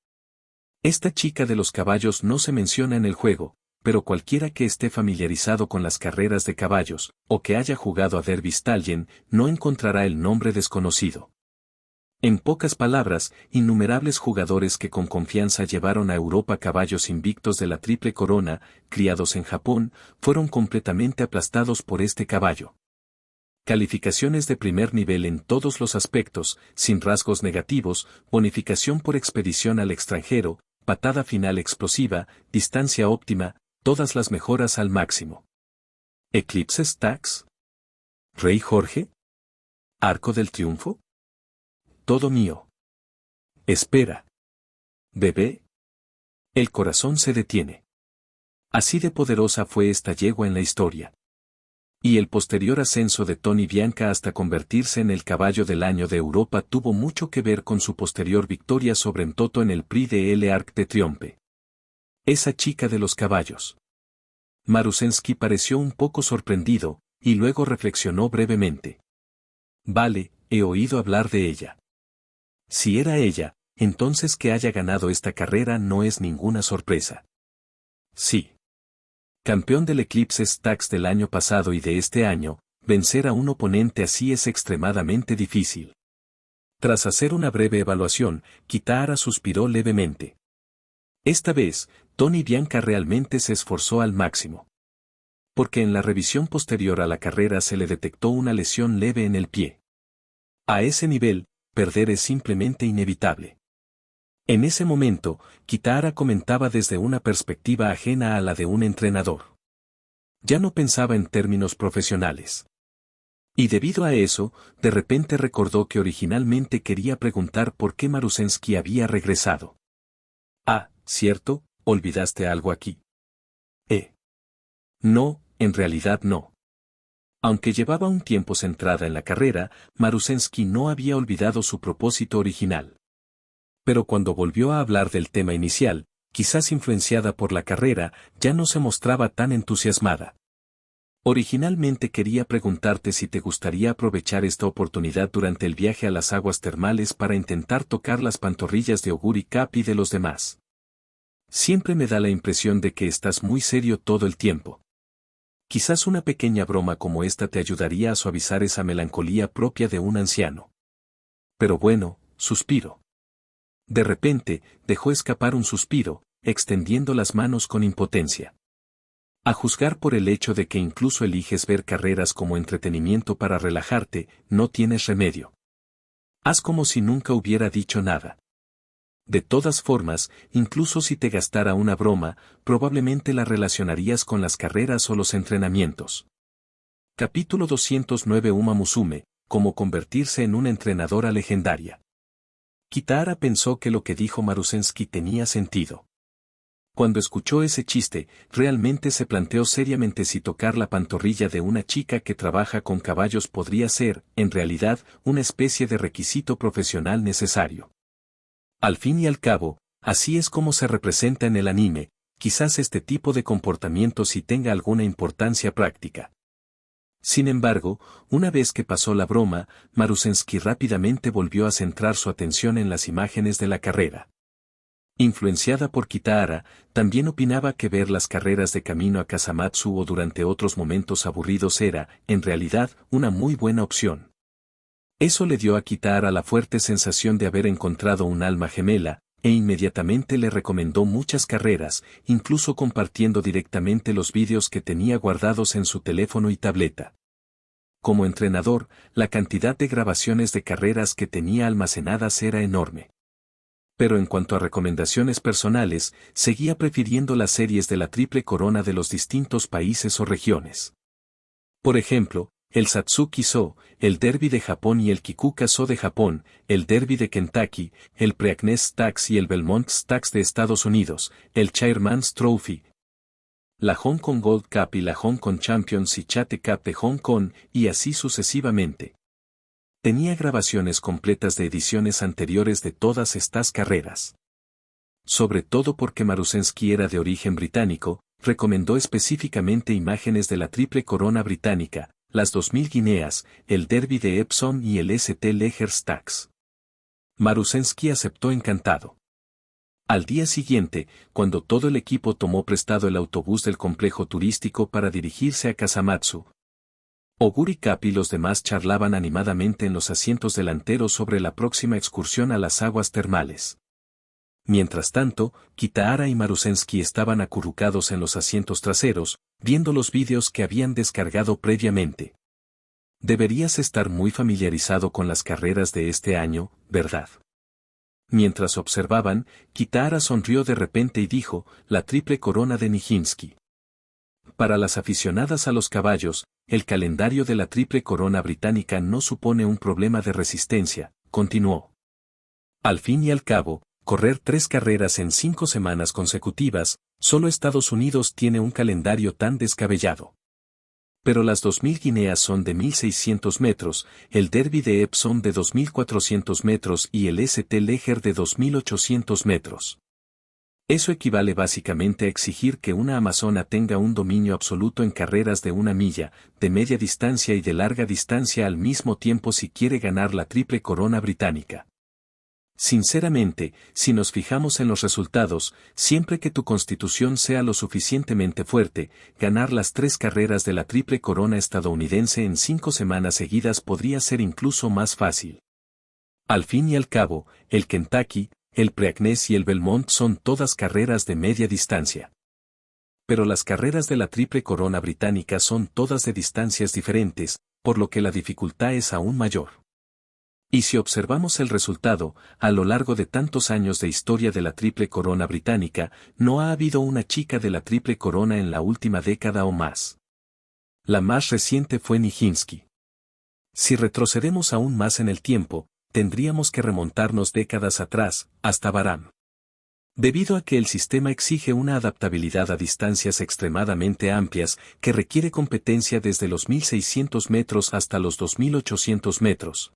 Esta chica de los caballos no se menciona en el juego, pero cualquiera que esté familiarizado con las carreras de caballos, o que haya jugado a Derby Stallion, no encontrará el nombre desconocido. En pocas palabras, innumerables jugadores que con confianza llevaron a Europa caballos invictos de la Triple Corona, criados en Japón, fueron completamente aplastados por este caballo. Calificaciones de primer nivel en todos los aspectos, sin rasgos negativos, bonificación por expedición al extranjero, patada final explosiva, distancia óptima, todas las mejoras al máximo. Eclipse Stacks. ¿Rey Jorge? ¿Arco del Triunfo? Todo mío. Espera. Bebé. El corazón se detiene. Así de poderosa fue esta yegua en la historia. Y el posterior ascenso de Tony Bianca hasta convertirse en el caballo del año de Europa tuvo mucho que ver con su posterior victoria sobre Mtoto en el Prix de l'Arc de Triomphe. Esa chica de los caballos. Marusensky pareció un poco sorprendido, y luego reflexionó brevemente. Vale, he oído hablar de ella. Si era ella, entonces que haya ganado esta carrera no es ninguna sorpresa. Sí. Campeón del Eclipse Stacks del año pasado y de este año, vencer a un oponente así es extremadamente difícil. Tras hacer una breve evaluación, Kitahara suspiró levemente. Esta vez, Tony Bianca realmente se esforzó al máximo. porque en la revisión posterior a la carrera se le detectó una lesión leve en el pie. A ese nivel, perder es simplemente inevitable. En ese momento, Kitahara comentaba desde una perspectiva ajena a la de un entrenador. Ya no pensaba en términos profesionales. Y debido a eso, de repente recordó que originalmente quería preguntar por qué Marusensky había regresado. Ah, cierto, ¿olvidaste algo aquí? No, en realidad no. Aunque llevaba un tiempo centrada en la carrera, Marusensky no había olvidado su propósito original. Pero cuando volvió a hablar del tema inicial, quizás influenciada por la carrera, ya no se mostraba tan entusiasmada. Originalmente quería preguntarte si te gustaría aprovechar esta oportunidad durante el viaje a las aguas termales para intentar tocar las pantorrillas de Oguri Cap y de los demás. Siempre me da la impresión de que estás muy serio todo el tiempo. Quizás una pequeña broma como esta te ayudaría a suavizar esa melancolía propia de un anciano. Pero bueno, suspiro. De repente, dejó escapar un suspiro, extendiendo las manos con impotencia. A juzgar por el hecho de que incluso eliges ver carreras como entretenimiento para relajarte, no tienes remedio. Haz como si nunca hubiera dicho nada. De todas formas, incluso si te gastara una broma, probablemente la relacionarías con las carreras o los entrenamientos. Capítulo 209 Uma Musume, cómo convertirse en una entrenadora legendaria. Kitahara pensó que lo que dijo Marusensky tenía sentido. Cuando escuchó ese chiste, realmente se planteó seriamente si tocar la pantorrilla de una chica que trabaja con caballos podría ser, en realidad, una especie de requisito profesional necesario. Al fin y al cabo, así es como se representa en el anime, quizás este tipo de comportamiento sí tenga alguna importancia práctica. Sin embargo, una vez que pasó la broma, Marusensky rápidamente volvió a centrar su atención en las imágenes de la carrera. Influenciada por Kitahara, también opinaba que ver las carreras de camino a Kasamatsu o durante otros momentos aburridos era, en realidad, una muy buena opción. Eso le dio a Kitahara la fuerte sensación de haber encontrado un alma gemela, e inmediatamente le recomendó muchas carreras, incluso compartiendo directamente los vídeos que tenía guardados en su teléfono y tableta. Como entrenador, la cantidad de grabaciones de carreras que tenía almacenadas era enorme. Pero en cuanto a recomendaciones personales, seguía prefiriendo las series de la Triple Corona de los distintos países o regiones. Por ejemplo, el Satsuki-so, el Derby de Japón y el Kikuka-so de Japón, el Derby de Kentucky, el Preakness Stakes y el Belmont Stakes de Estados Unidos, el Chairman's Trophy, la Hong Kong Gold Cup y la Hong Kong Champions y Chate Cup de Hong Kong, y así sucesivamente. Tenía grabaciones completas de ediciones anteriores de todas estas carreras. Sobre todo porque Marusensky era de origen británico, recomendó específicamente imágenes de la Triple Corona británica, las 2000 guineas, el Derby de Epsom y el St. Leger Stakes. Marusensky aceptó encantado. Al día siguiente, cuando todo el equipo tomó prestado el autobús del complejo turístico para dirigirse a Kasamatsu, Oguri Cap y los demás charlaban animadamente en los asientos delanteros sobre la próxima excursión a las aguas termales. Mientras tanto, Kitahara y Marusensky estaban acurrucados en los asientos traseros, viendo los vídeos que habían descargado previamente. Deberías estar muy familiarizado con las carreras de este año, ¿verdad? Mientras observaban, Kitahara sonrió de repente y dijo, la Triple Corona de Nijinsky. Para las aficionadas a los caballos, el calendario de la Triple Corona británica no supone un problema de resistencia, continuó. Al fin y al cabo, correr 3 carreras en 5 semanas consecutivas, solo Estados Unidos tiene un calendario tan descabellado. Pero las 2000 guineas son de 1600 metros, el Derby de Epsom de 2400 metros y el St. Leger de 2800 metros. Eso equivale básicamente a exigir que una amazona tenga un dominio absoluto en carreras de 1 milla, de media distancia y de larga distancia al mismo tiempo si quiere ganar la Triple Corona británica. Sinceramente, si nos fijamos en los resultados, siempre que tu constitución sea lo suficientemente fuerte, ganar las 3 carreras de la Triple Corona estadounidense en 5 semanas seguidas podría ser incluso más fácil. Al fin y al cabo, el Kentucky, el Preakness y el Belmont son todas carreras de media distancia. Pero las carreras de la Triple Corona Británica son todas de distancias diferentes, por lo que la dificultad es aún mayor. Y si observamos el resultado, a lo largo de tantos años de historia de la Triple Corona Británica, no ha habido una chica de la Triple Corona en la última década o más. La más reciente fue Nijinsky. Si retrocedemos aún más en el tiempo, tendríamos que remontarnos décadas atrás, hasta Bahram. Debido a que el sistema exige una adaptabilidad a distancias extremadamente amplias que requiere competencia desde los 1600 metros hasta los 2800 metros.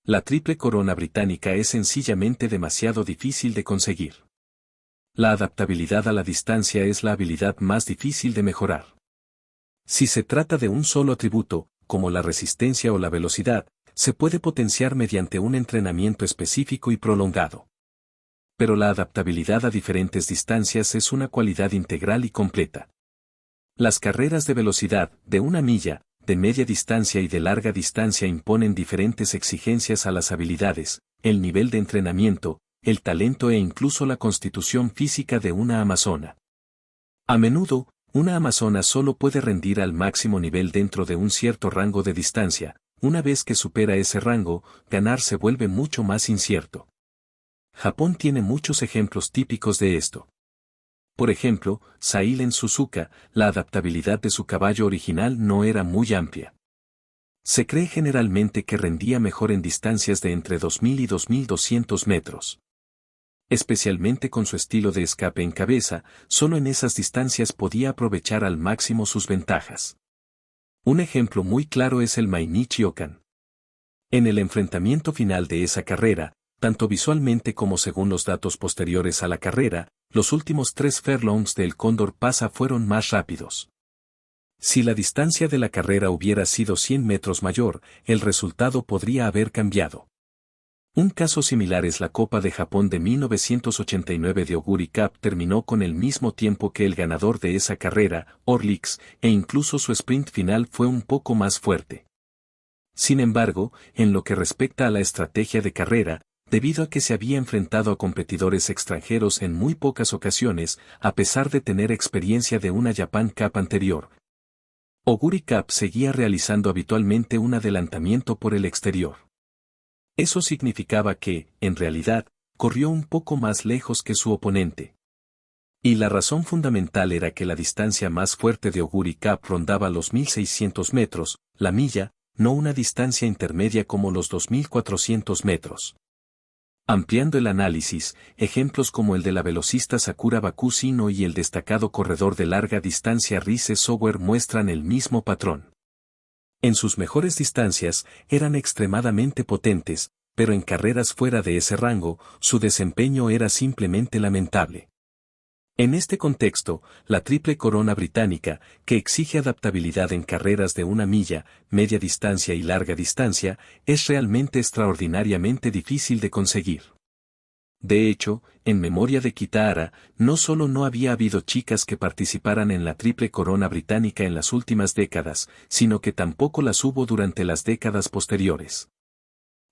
La Triple Corona Británica es sencillamente demasiado difícil de conseguir. La adaptabilidad a la distancia es la habilidad más difícil de mejorar. Si se trata de un solo atributo, como la resistencia o la velocidad, se puede potenciar mediante un entrenamiento específico y prolongado. Pero la adaptabilidad a diferentes distancias es una cualidad integral y completa. Las carreras de velocidad, de una milla, de media distancia y de larga distancia imponen diferentes exigencias a las habilidades, el nivel de entrenamiento, el talento e incluso la constitución física de una amazona. A menudo, una amazona solo puede rendir al máximo nivel dentro de un cierto rango de distancia. Una vez que supera ese rango, ganar se vuelve mucho más incierto. Japón tiene muchos ejemplos típicos de esto. Por ejemplo, Sailen Suzuka, la adaptabilidad de su caballo original no era muy amplia. Se cree generalmente que rendía mejor en distancias de entre 2000 y 2200 metros. Especialmente con su estilo de escape en cabeza, solo en esas distancias podía aprovechar al máximo sus ventajas. Un ejemplo muy claro es el Mainichi Okan. En el enfrentamiento final de esa carrera, tanto visualmente como según los datos posteriores a la carrera, los últimos 3 furlongs del Cóndor Pasa fueron más rápidos. Si la distancia de la carrera hubiera sido 100 metros mayor, el resultado podría haber cambiado. Un caso similar es la Copa de Japón de 1989 de Oguri Cup terminó con el mismo tiempo que el ganador de esa carrera, Orlix, e incluso su sprint final fue un poco más fuerte. Sin embargo, en lo que respecta a la estrategia de carrera, debido a que se había enfrentado a competidores extranjeros en muy pocas ocasiones, a pesar de tener experiencia de una Japan Cup anterior, Oguri Cup seguía realizando habitualmente un adelantamiento por el exterior. Eso significaba que, en realidad, corrió un poco más lejos que su oponente. Y la razón fundamental era que la distancia más fuerte de Oguri Cup rondaba los 1600 metros, la milla, no una distancia intermedia como los 2400 metros. Ampliando el análisis, ejemplos como el de la velocista Sakura Bakusino y el destacado corredor de larga distancia Rise Sower muestran el mismo patrón. En sus mejores distancias, eran extremadamente potentes, pero en carreras fuera de ese rango, su desempeño era simplemente lamentable. En este contexto, la Triple Corona Británica, que exige adaptabilidad en carreras de una milla, media distancia y larga distancia, es realmente extraordinariamente difícil de conseguir. De hecho, en memoria de Kitahara, no solo no había habido chicas que participaran en la Triple Corona Británica en las últimas décadas, sino que tampoco las hubo durante las décadas posteriores.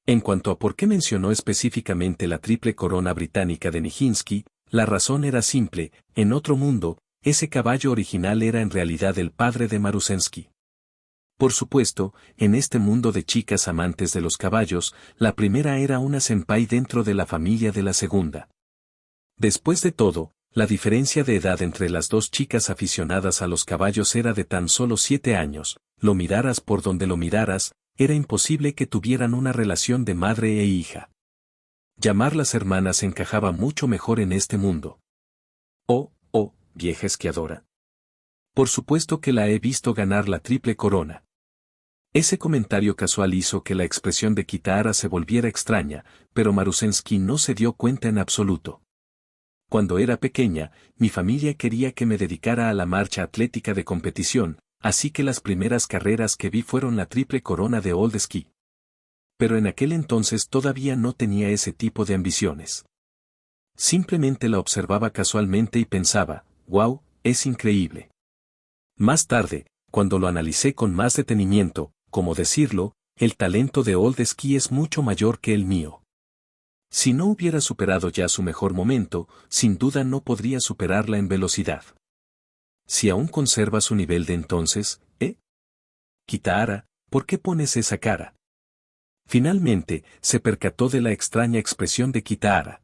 En cuanto a por qué mencionó específicamente la Triple Corona Británica de Nijinsky, la razón era simple: en otro mundo, ese caballo original era en realidad el padre de Marusensky. Por supuesto, en este mundo de chicas amantes de los caballos, la primera era una senpai dentro de la familia de la segunda. Después de todo, la diferencia de edad entre las dos chicas aficionadas a los caballos era de tan solo 7 años, lo miraras por donde lo miraras, era imposible que tuvieran una relación de madre e hija. Llamarlas hermanas encajaba mucho mejor en este mundo. Oh, vieja esquiadora. Por supuesto que la he visto ganar la Triple Corona. Ese comentario casual hizo que la expresión de Kitahara se volviera extraña, pero Marusensky no se dio cuenta en absoluto. Cuando era pequeña, mi familia quería que me dedicara a la marcha atlética de competición, así que las primeras carreras que vi fueron la Triple Corona de Old Ski. Pero en aquel entonces todavía no tenía ese tipo de ambiciones. Simplemente la observaba casualmente y pensaba, wow, es increíble. Más tarde, cuando lo analicé con más detenimiento, como decirlo, el talento de Old Ski es mucho mayor que el mío. Si no hubiera superado ya su mejor momento, sin duda no podría superarla en velocidad. Si aún conserva su nivel de entonces, ¿eh? Kitahara, ¿por qué pones esa cara? Finalmente, se percató de la extraña expresión de Kitahara.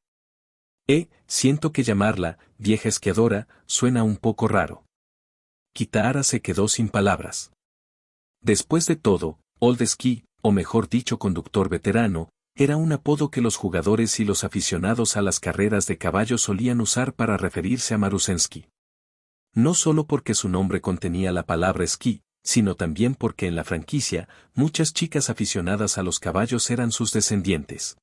Siento que llamarla, vieja esquiadora, suena un poco raro. Kitahara se quedó sin palabras. Después de todo, Old Ski, o mejor dicho conductor veterano, era un apodo que los jugadores y los aficionados a las carreras de caballos solían usar para referirse a Marusensky. No solo porque su nombre contenía la palabra esquí, sino también porque en la franquicia, muchas chicas aficionadas a los caballos eran sus descendientes.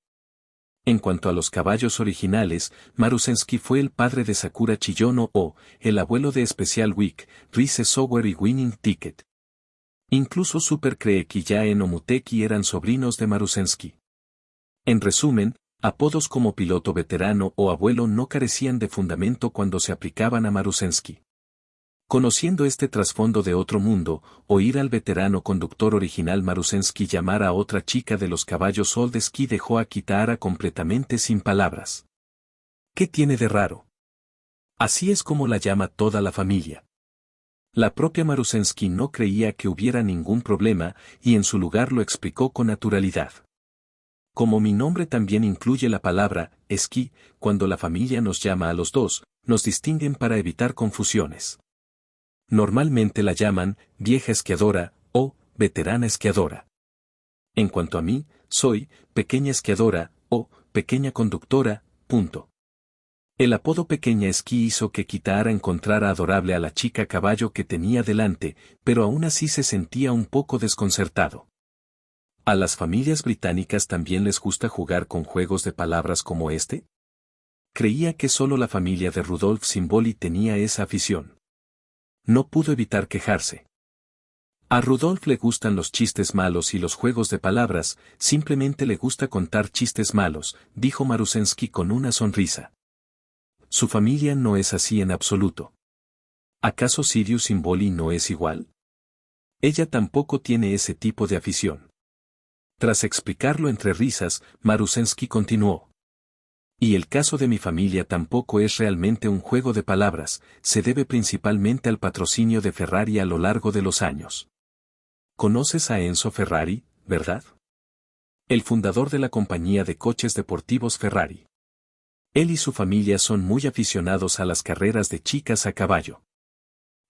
En cuanto a los caballos originales, Marusensky fue el padre de Sakura Chiyono o, el abuelo de Special Week, Rise Sower y Winning Ticket. Incluso Super Kreeki y Yae Muteki eran sobrinos de Marusensky. En resumen, apodos como piloto veterano o abuelo no carecían de fundamento cuando se aplicaban a Marusensky. Conociendo este trasfondo de otro mundo, oír al veterano conductor original Marusensky llamar a otra chica de los caballos Old Ski dejó a Kitahara completamente sin palabras. ¿Qué tiene de raro? Así es como la llama toda la familia. La propia Marusensky no creía que hubiera ningún problema, y en su lugar lo explicó con naturalidad. Como mi nombre también incluye la palabra esquí, cuando la familia nos llama a los dos, nos distinguen para evitar confusiones. Normalmente la llaman vieja esquiadora o veterana esquiadora. En cuanto a mí, soy pequeña esquiadora o pequeña conductora, punto. El apodo pequeña esquí hizo que Kitahara encontrara adorable a la chica caballo que tenía delante, pero aún así se sentía un poco desconcertado. ¿A las familias británicas también les gusta jugar con juegos de palabras como este? Creía que solo la familia de Rudolf Simboli tenía esa afición. No pudo evitar quejarse. A Rudolf le gustan los chistes malos y los juegos de palabras, simplemente le gusta contar chistes malos, dijo Marusensky con una sonrisa. Su familia no es así en absoluto. ¿Acaso Sirius Simboli no es igual? Ella tampoco tiene ese tipo de afición. Tras explicarlo entre risas, Marusensky continuó. Y el caso de mi familia tampoco es realmente un juego de palabras, se debe principalmente al patrocinio de Ferrari a lo largo de los años. ¿Conoces a Enzo Ferrari, verdad? El fundador de la compañía de coches deportivos Ferrari. Él y su familia son muy aficionados a las carreras de chicas a caballo.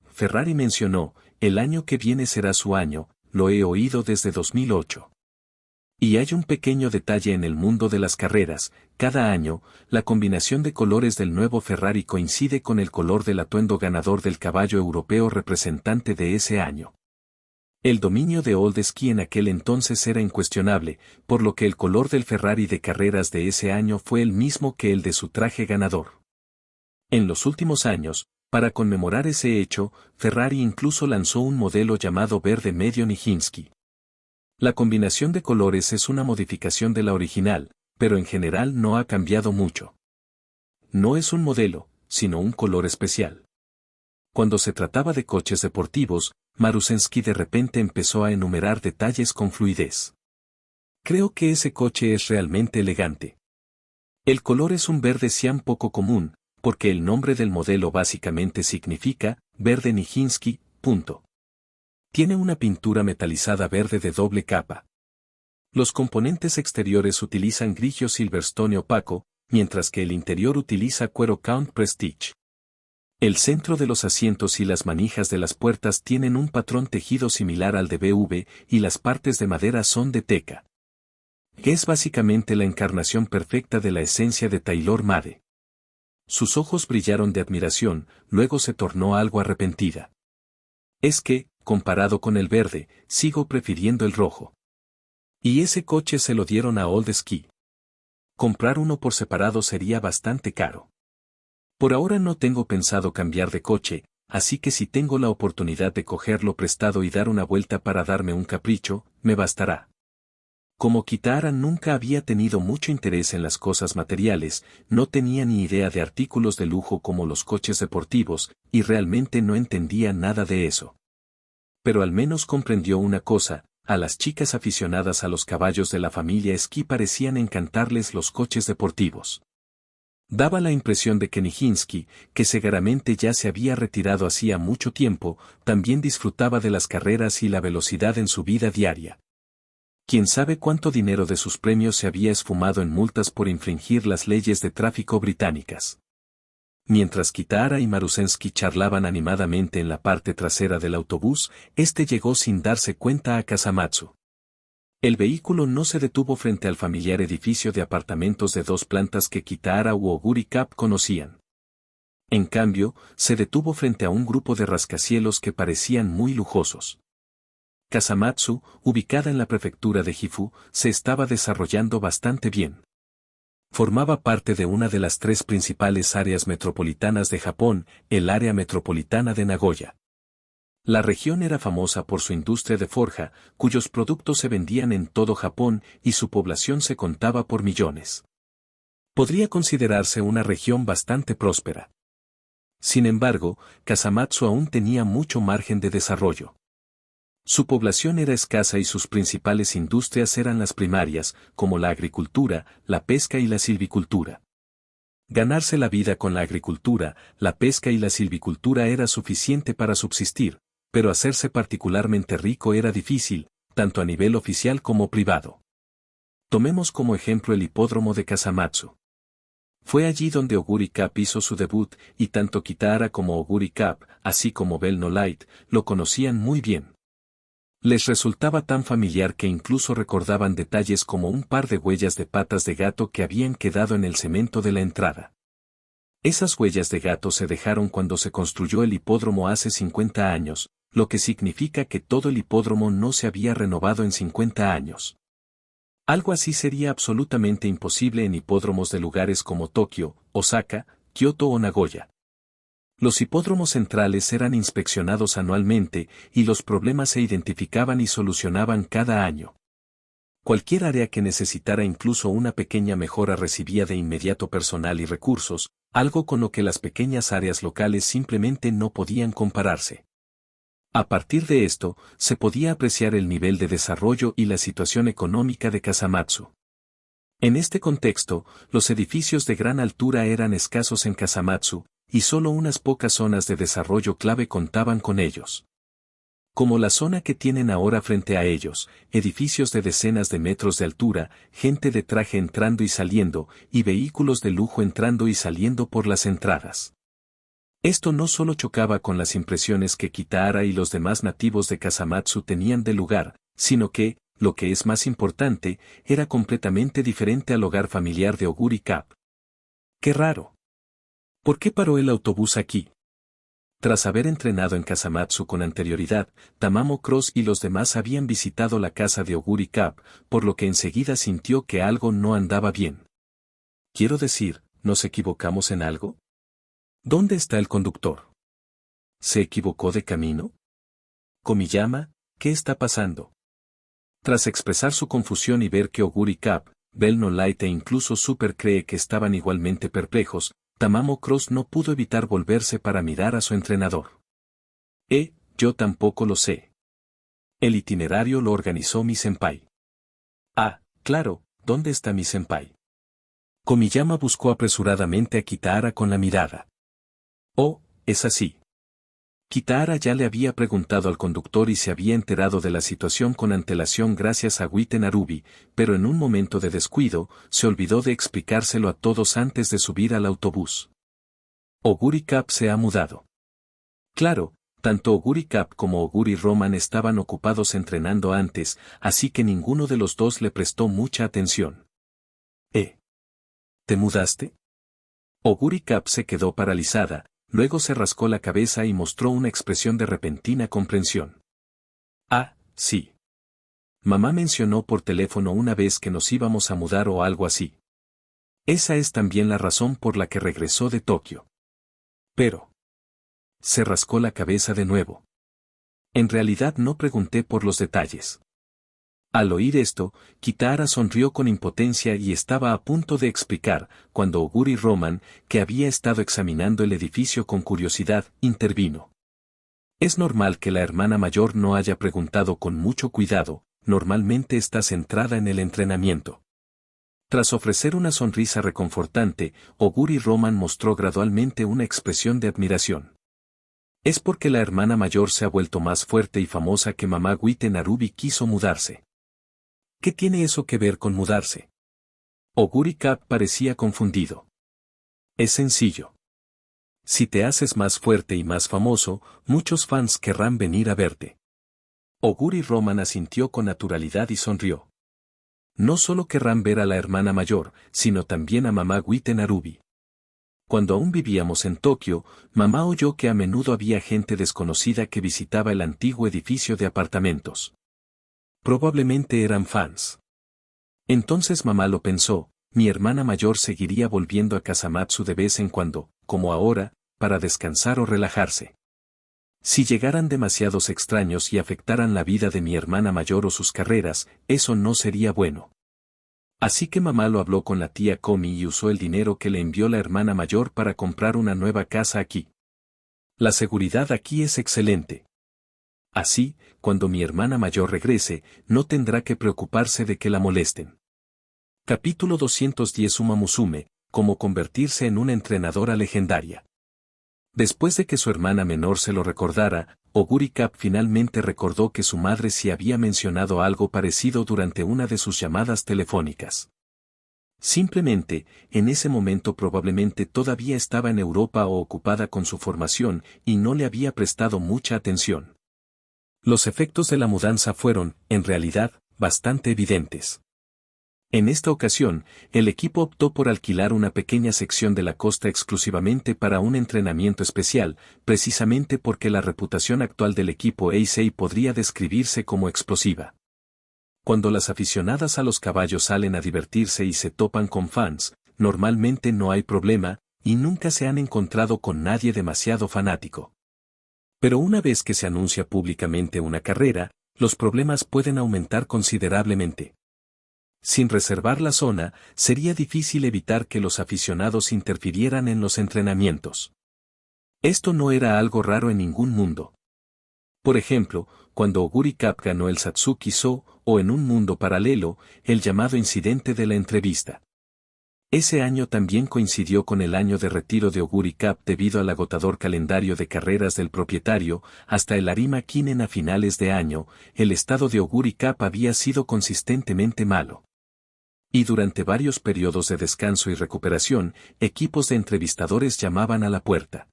Ferrari mencionó, el año que viene será su año, lo he oído desde 2008. Y hay un pequeño detalle en el mundo de las carreras, cada año, la combinación de colores del nuevo Ferrari coincide con el color del atuendo ganador del caballo europeo representante de ese año. El dominio de Old Ski en aquel entonces era incuestionable, por lo que el color del Ferrari de carreras de ese año fue el mismo que el de su traje ganador. En los últimos años, para conmemorar ese hecho, Ferrari incluso lanzó un modelo llamado Verde Medio Nijinsky. La combinación de colores es una modificación de la original, pero en general no ha cambiado mucho. No es un modelo, sino un color especial. Cuando se trataba de coches deportivos, Marusensky de repente empezó a enumerar detalles con fluidez. Creo que ese coche es realmente elegante. El color es un verde cian poco común, porque el nombre del modelo básicamente significa verde Nijinsky, punto. Tiene una pintura metalizada verde de doble capa. Los componentes exteriores utilizan grigio Silverstone opaco, mientras que el interior utiliza cuero Count Prestige. El centro de los asientos y las manijas de las puertas tienen un patrón tejido similar al de BV y las partes de madera son de teca. Que es básicamente la encarnación perfecta de la esencia de Taylor-Made. Sus ojos brillaron de admiración, luego se tornó algo arrepentida. Es que, comparado con el verde, sigo prefiriendo el rojo. Y ese coche se lo dieron a Old Ski. Comprar uno por separado sería bastante caro. Por ahora no tengo pensado cambiar de coche, así que si tengo la oportunidad de cogerlo prestado y dar una vuelta para darme un capricho, me bastará. Como Kitahara nunca había tenido mucho interés en las cosas materiales, no tenía ni idea de artículos de lujo como los coches deportivos, y realmente no entendía nada de eso. Pero al menos comprendió una cosa, a las chicas aficionadas a los caballos de la familia Ski parecían encantarles los coches deportivos. Daba la impresión de que Nijinsky, que seguramente ya se había retirado hacía mucho tiempo, también disfrutaba de las carreras y la velocidad en su vida diaria. Quién sabe cuánto dinero de sus premios se había esfumado en multas por infringir las leyes de tráfico británicas. Mientras Kitahara y Marusensky charlaban animadamente en la parte trasera del autobús, este llegó sin darse cuenta a Kasamatsu. El vehículo no se detuvo frente al familiar edificio de apartamentos de 2 plantas que Kitahara u Oguri Cap conocían. En cambio, se detuvo frente a un grupo de rascacielos que parecían muy lujosos. Kasamatsu, ubicada en la prefectura de Gifu, se estaba desarrollando bastante bien. Formaba parte de una de las 3 principales áreas metropolitanas de Japón, el área metropolitana de Nagoya. La región era famosa por su industria de forja, cuyos productos se vendían en todo Japón y su población se contaba por millones. Podría considerarse una región bastante próspera. Sin embargo, Kasamatsu aún tenía mucho margen de desarrollo. Su población era escasa y sus principales industrias eran las primarias, como la agricultura, la pesca y la silvicultura. Ganarse la vida con la agricultura, la pesca y la silvicultura era suficiente para subsistir, pero hacerse particularmente rico era difícil, tanto a nivel oficial como privado. Tomemos como ejemplo el hipódromo de Kasamatsu. Fue allí donde Oguri Cap hizo su debut, y tanto Kitahara como Oguri Cap, así como Bell No Light, lo conocían muy bien. Les resultaba tan familiar que incluso recordaban detalles como un par de huellas de patas de gato que habían quedado en el cemento de la entrada. Esas huellas de gato se dejaron cuando se construyó el hipódromo hace 50 años, lo que significa que todo el hipódromo no se había renovado en 50 años. Algo así sería absolutamente imposible en hipódromos de lugares como Tokio, Osaka, Kioto o Nagoya. Los hipódromos centrales eran inspeccionados anualmente y los problemas se identificaban y solucionaban cada año. Cualquier área que necesitara incluso una pequeña mejora recibía de inmediato personal y recursos, algo con lo que las pequeñas áreas locales simplemente no podían compararse. A partir de esto, se podía apreciar el nivel de desarrollo y la situación económica de Kasamatsu. En este contexto, los edificios de gran altura eran escasos en Kasamatsu, y solo unas pocas zonas de desarrollo clave contaban con ellos. Como la zona que tienen ahora frente a ellos, edificios de decenas de metros de altura, gente de traje entrando y saliendo, y vehículos de lujo entrando y saliendo por las entradas. Esto no solo chocaba con las impresiones que Kitahara y los demás nativos de Kasamatsu tenían del lugar, sino que, lo que es más importante, era completamente diferente al hogar familiar de Oguri Cap. ¡Qué raro! ¿Por qué paró el autobús aquí? Tras haber entrenado en Kasamatsu con anterioridad, Tamamo Cross y los demás habían visitado la casa de Oguri Cap, por lo que enseguida sintió que algo no andaba bien. Quiero decir, ¿nos equivocamos en algo? ¿Dónde está el conductor? ¿Se equivocó de camino? Komiyama, ¿qué está pasando? Tras expresar su confusión y ver que Oguri Cap, Bell No Light e incluso Super cree que estaban igualmente perplejos, Tamamo Cross no pudo evitar volverse para mirar a su entrenador. Yo tampoco lo sé. El itinerario lo organizó mi senpai. Ah, claro, ¿dónde está mi senpai? Komiyama buscó apresuradamente a Kitahara con la mirada. Oh, es así. Kitahara ya le había preguntado al conductor y se había enterado de la situación con antelación gracias a Witten Arubi, pero en un momento de descuido, se olvidó de explicárselo a todos antes de subir al autobús. Oguri Cap se ha mudado. Claro, tanto Oguri Cap como Oguri Roman estaban ocupados entrenando antes, así que ninguno de los dos le prestó mucha atención. ¿Te mudaste? Oguri Cap se quedó paralizada. Luego se rascó la cabeza y mostró una expresión de repentina comprensión. Ah, sí. Mamá mencionó por teléfono una vez que nos íbamos a mudar o algo así. Esa es también la razón por la que regresó de Tokio. Pero... Se rascó la cabeza de nuevo. En realidad no pregunté por los detalles. Al oír esto, Kitahara sonrió con impotencia y estaba a punto de explicar, cuando Oguri Roman, que había estado examinando el edificio con curiosidad, intervino. Es normal que la hermana mayor no haya preguntado con mucho cuidado, normalmente está centrada en el entrenamiento. Tras ofrecer una sonrisa reconfortante, Oguri Roman mostró gradualmente una expresión de admiración. Es porque la hermana mayor se ha vuelto más fuerte y famosa que mamá Witenarubi quiso mudarse. ¿Qué tiene eso que ver con mudarse? Oguri Cap parecía confundido. Es sencillo. Si te haces más fuerte y más famoso, muchos fans querrán venir a verte. Oguri Roman asintió con naturalidad y sonrió. No solo querrán ver a la hermana mayor, sino también a mamá Witenarubi. Cuando aún vivíamos en Tokio, mamá oyó que a menudo había gente desconocida que visitaba el antiguo edificio de apartamentos. Probablemente eran fans. Entonces mamá lo pensó, mi hermana mayor seguiría volviendo a Kasamatsu de vez en cuando, como ahora, para descansar o relajarse. Si llegaran demasiados extraños y afectaran la vida de mi hermana mayor o sus carreras, eso no sería bueno. Así que mamá lo habló con la tía Komi y usó el dinero que le envió la hermana mayor para comprar una nueva casa aquí. La seguridad aquí es excelente. Así, cuando mi hermana mayor regrese, no tendrá que preocuparse de que la molesten. Capítulo 210 Uma Musume, cómo convertirse en una entrenadora legendaria. Después de que su hermana menor se lo recordara, Oguri Cap finalmente recordó que su madre sí había mencionado algo parecido durante una de sus llamadas telefónicas. Simplemente, en ese momento probablemente todavía estaba en Europa o ocupada con su formación y no le había prestado mucha atención. Los efectos de la mudanza fueron, en realidad, bastante evidentes. En esta ocasión, el equipo optó por alquilar una pequeña sección de la costa exclusivamente para un entrenamiento especial, precisamente porque la reputación actual del equipo Eisei podría describirse como explosiva. Cuando las aficionadas a los caballos salen a divertirse y se topan con fans, normalmente no hay problema, y nunca se han encontrado con nadie demasiado fanático. Pero una vez que se anuncia públicamente una carrera, los problemas pueden aumentar considerablemente. Sin reservar la zona, sería difícil evitar que los aficionados interfirieran en los entrenamientos. Esto no era algo raro en ningún mundo. Por ejemplo, cuando Oguri Cap ganó el Satsuki-so, o en un mundo paralelo, el llamado incidente de la entrevista. Ese año también coincidió con el año de retiro de Oguri Cap debido al agotador calendario de carreras del propietario, hasta el Arima Kinen a finales de año, el estado de Oguri Cap había sido consistentemente malo. Y durante varios periodos de descanso y recuperación, equipos de entrevistadores llamaban a la puerta.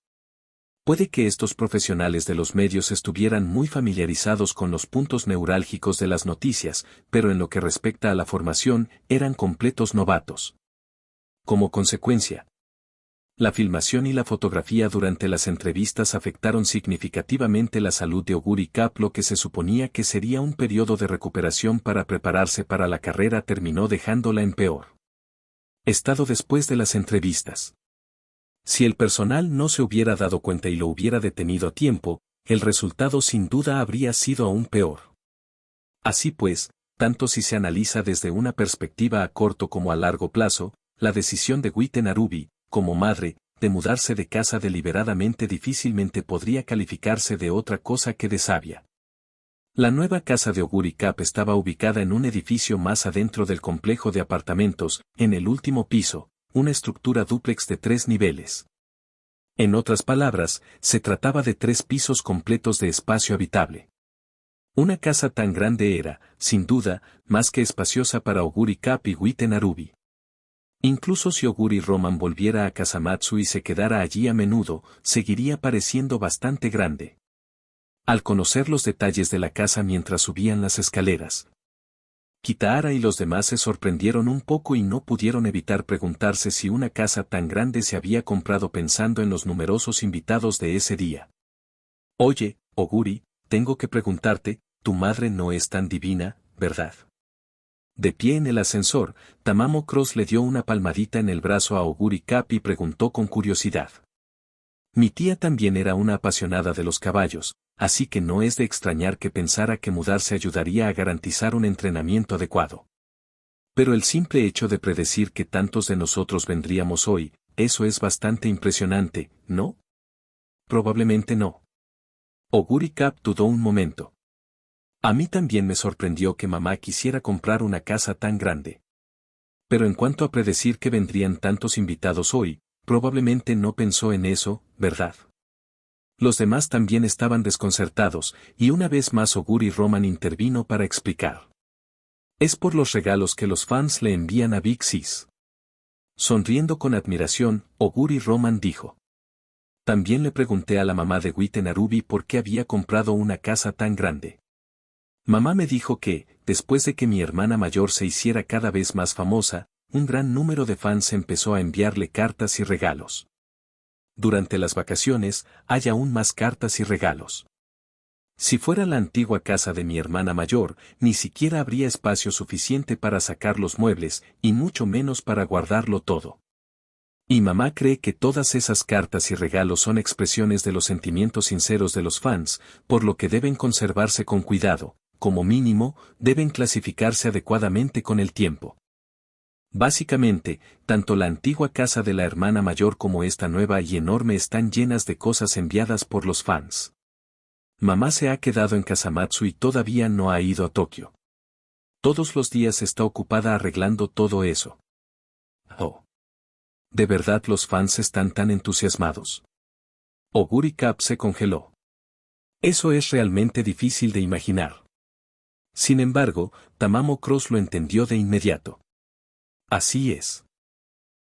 Puede que estos profesionales de los medios estuvieran muy familiarizados con los puntos neurálgicos de las noticias, pero en lo que respecta a la formación, eran completos novatos. Como consecuencia, la filmación y la fotografía durante las entrevistas afectaron significativamente la salud de Oguri Cap. Lo que se suponía que sería un periodo de recuperación para prepararse para la carrera terminó dejándola en peor estado después de las entrevistas. Si el personal no se hubiera dado cuenta y lo hubiera detenido a tiempo, el resultado sin duda habría sido aún peor. Así pues, tanto si se analiza desde una perspectiva a corto como a largo plazo, la decisión de Witenarubi, como madre, de mudarse de casa deliberadamente difícilmente podría calificarse de otra cosa que de sabia. La nueva casa de Oguri Cap estaba ubicada en un edificio más adentro del complejo de apartamentos, en el último piso, una estructura dúplex de 3 niveles. En otras palabras, se trataba de 3 pisos completos de espacio habitable. Una casa tan grande era, sin duda, más que espaciosa para Oguri Cap y Witenarubi. Incluso si Oguri Roman volviera a Kasamatsu y se quedara allí a menudo, seguiría pareciendo bastante grande. Al conocer los detalles de la casa mientras subían las escaleras, Kitahara y los demás se sorprendieron un poco y no pudieron evitar preguntarse si una casa tan grande se había comprado pensando en los numerosos invitados de ese día. Oye, Oguri, tengo que preguntarte, tu madre no es tan divina, ¿verdad? De pie en el ascensor, Tamamo Cross le dio una palmadita en el brazo a Oguri Cap y preguntó con curiosidad. Mi tía también era una apasionada de los caballos, así que no es de extrañar que pensara que mudarse ayudaría a garantizar un entrenamiento adecuado. Pero el simple hecho de predecir que tantos de nosotros vendríamos hoy, eso es bastante impresionante, ¿no? Probablemente no. Oguri Cap dudó un momento. A mí también me sorprendió que mamá quisiera comprar una casa tan grande. Pero en cuanto a predecir que vendrían tantos invitados hoy, probablemente no pensó en eso, ¿verdad? Los demás también estaban desconcertados, y una vez más Oguri Roman intervino para explicar. Es por los regalos que los fans le envían a Big Sis. Sonriendo con admiración, Oguri Roman dijo. También le pregunté a la mamá de Witten Arubi por qué había comprado una casa tan grande. Mamá me dijo que, después de que mi hermana mayor se hiciera cada vez más famosa, un gran número de fans empezó a enviarle cartas y regalos. Durante las vacaciones, hay aún más cartas y regalos. Si fuera la antigua casa de mi hermana mayor, ni siquiera habría espacio suficiente para sacar los muebles, y mucho menos para guardarlo todo. Y mamá cree que todas esas cartas y regalos son expresiones de los sentimientos sinceros de los fans, por lo que deben conservarse con cuidado, como mínimo, deben clasificarse adecuadamente con el tiempo. Básicamente, tanto la antigua casa de la hermana mayor como esta nueva y enorme están llenas de cosas enviadas por los fans. Mamá se ha quedado en Kasamatsu y todavía no ha ido a Tokio. Todos los días está ocupada arreglando todo eso. Oh. ¿De verdad los fans están tan entusiasmados? Oguri Cap se congeló. Eso es realmente difícil de imaginar. Sin embargo, Tamamo Cross lo entendió de inmediato. Así es.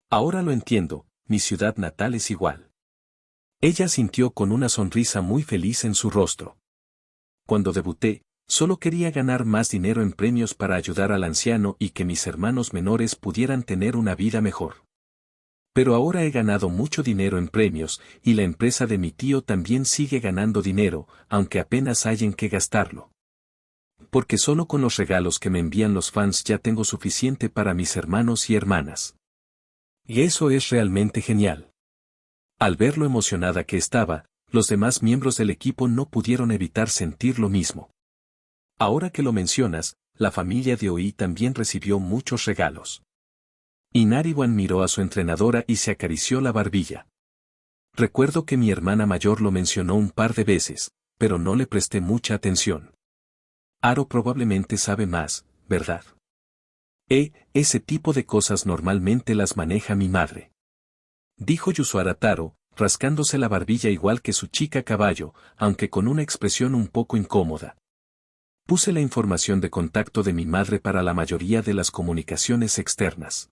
Ahora lo entiendo, mi ciudad natal es igual. Ella sintió con una sonrisa muy feliz en su rostro. Cuando debuté, solo quería ganar más dinero en premios para ayudar al anciano y que mis hermanos menores pudieran tener una vida mejor. Pero ahora he ganado mucho dinero en premios, y la empresa de mi tío también sigue ganando dinero, aunque apenas hay en qué gastarlo. Porque solo con los regalos que me envían los fans ya tengo suficiente para mis hermanos y hermanas. Y eso es realmente genial. Al ver lo emocionada que estaba, los demás miembros del equipo no pudieron evitar sentir lo mismo. Ahora que lo mencionas, la familia de Oi también recibió muchos regalos. Inariwan miró a su entrenadora y se acarició la barbilla. Recuerdo que mi hermana mayor lo mencionó un par de veces, pero no le presté mucha atención. Aro probablemente sabe más, ¿verdad? Ese tipo de cosas normalmente las maneja mi madre. Dijo Yusara Taro, rascándose la barbilla igual que su chica caballo, aunque con una expresión un poco incómoda. Puse la información de contacto de mi madre para la mayoría de las comunicaciones externas.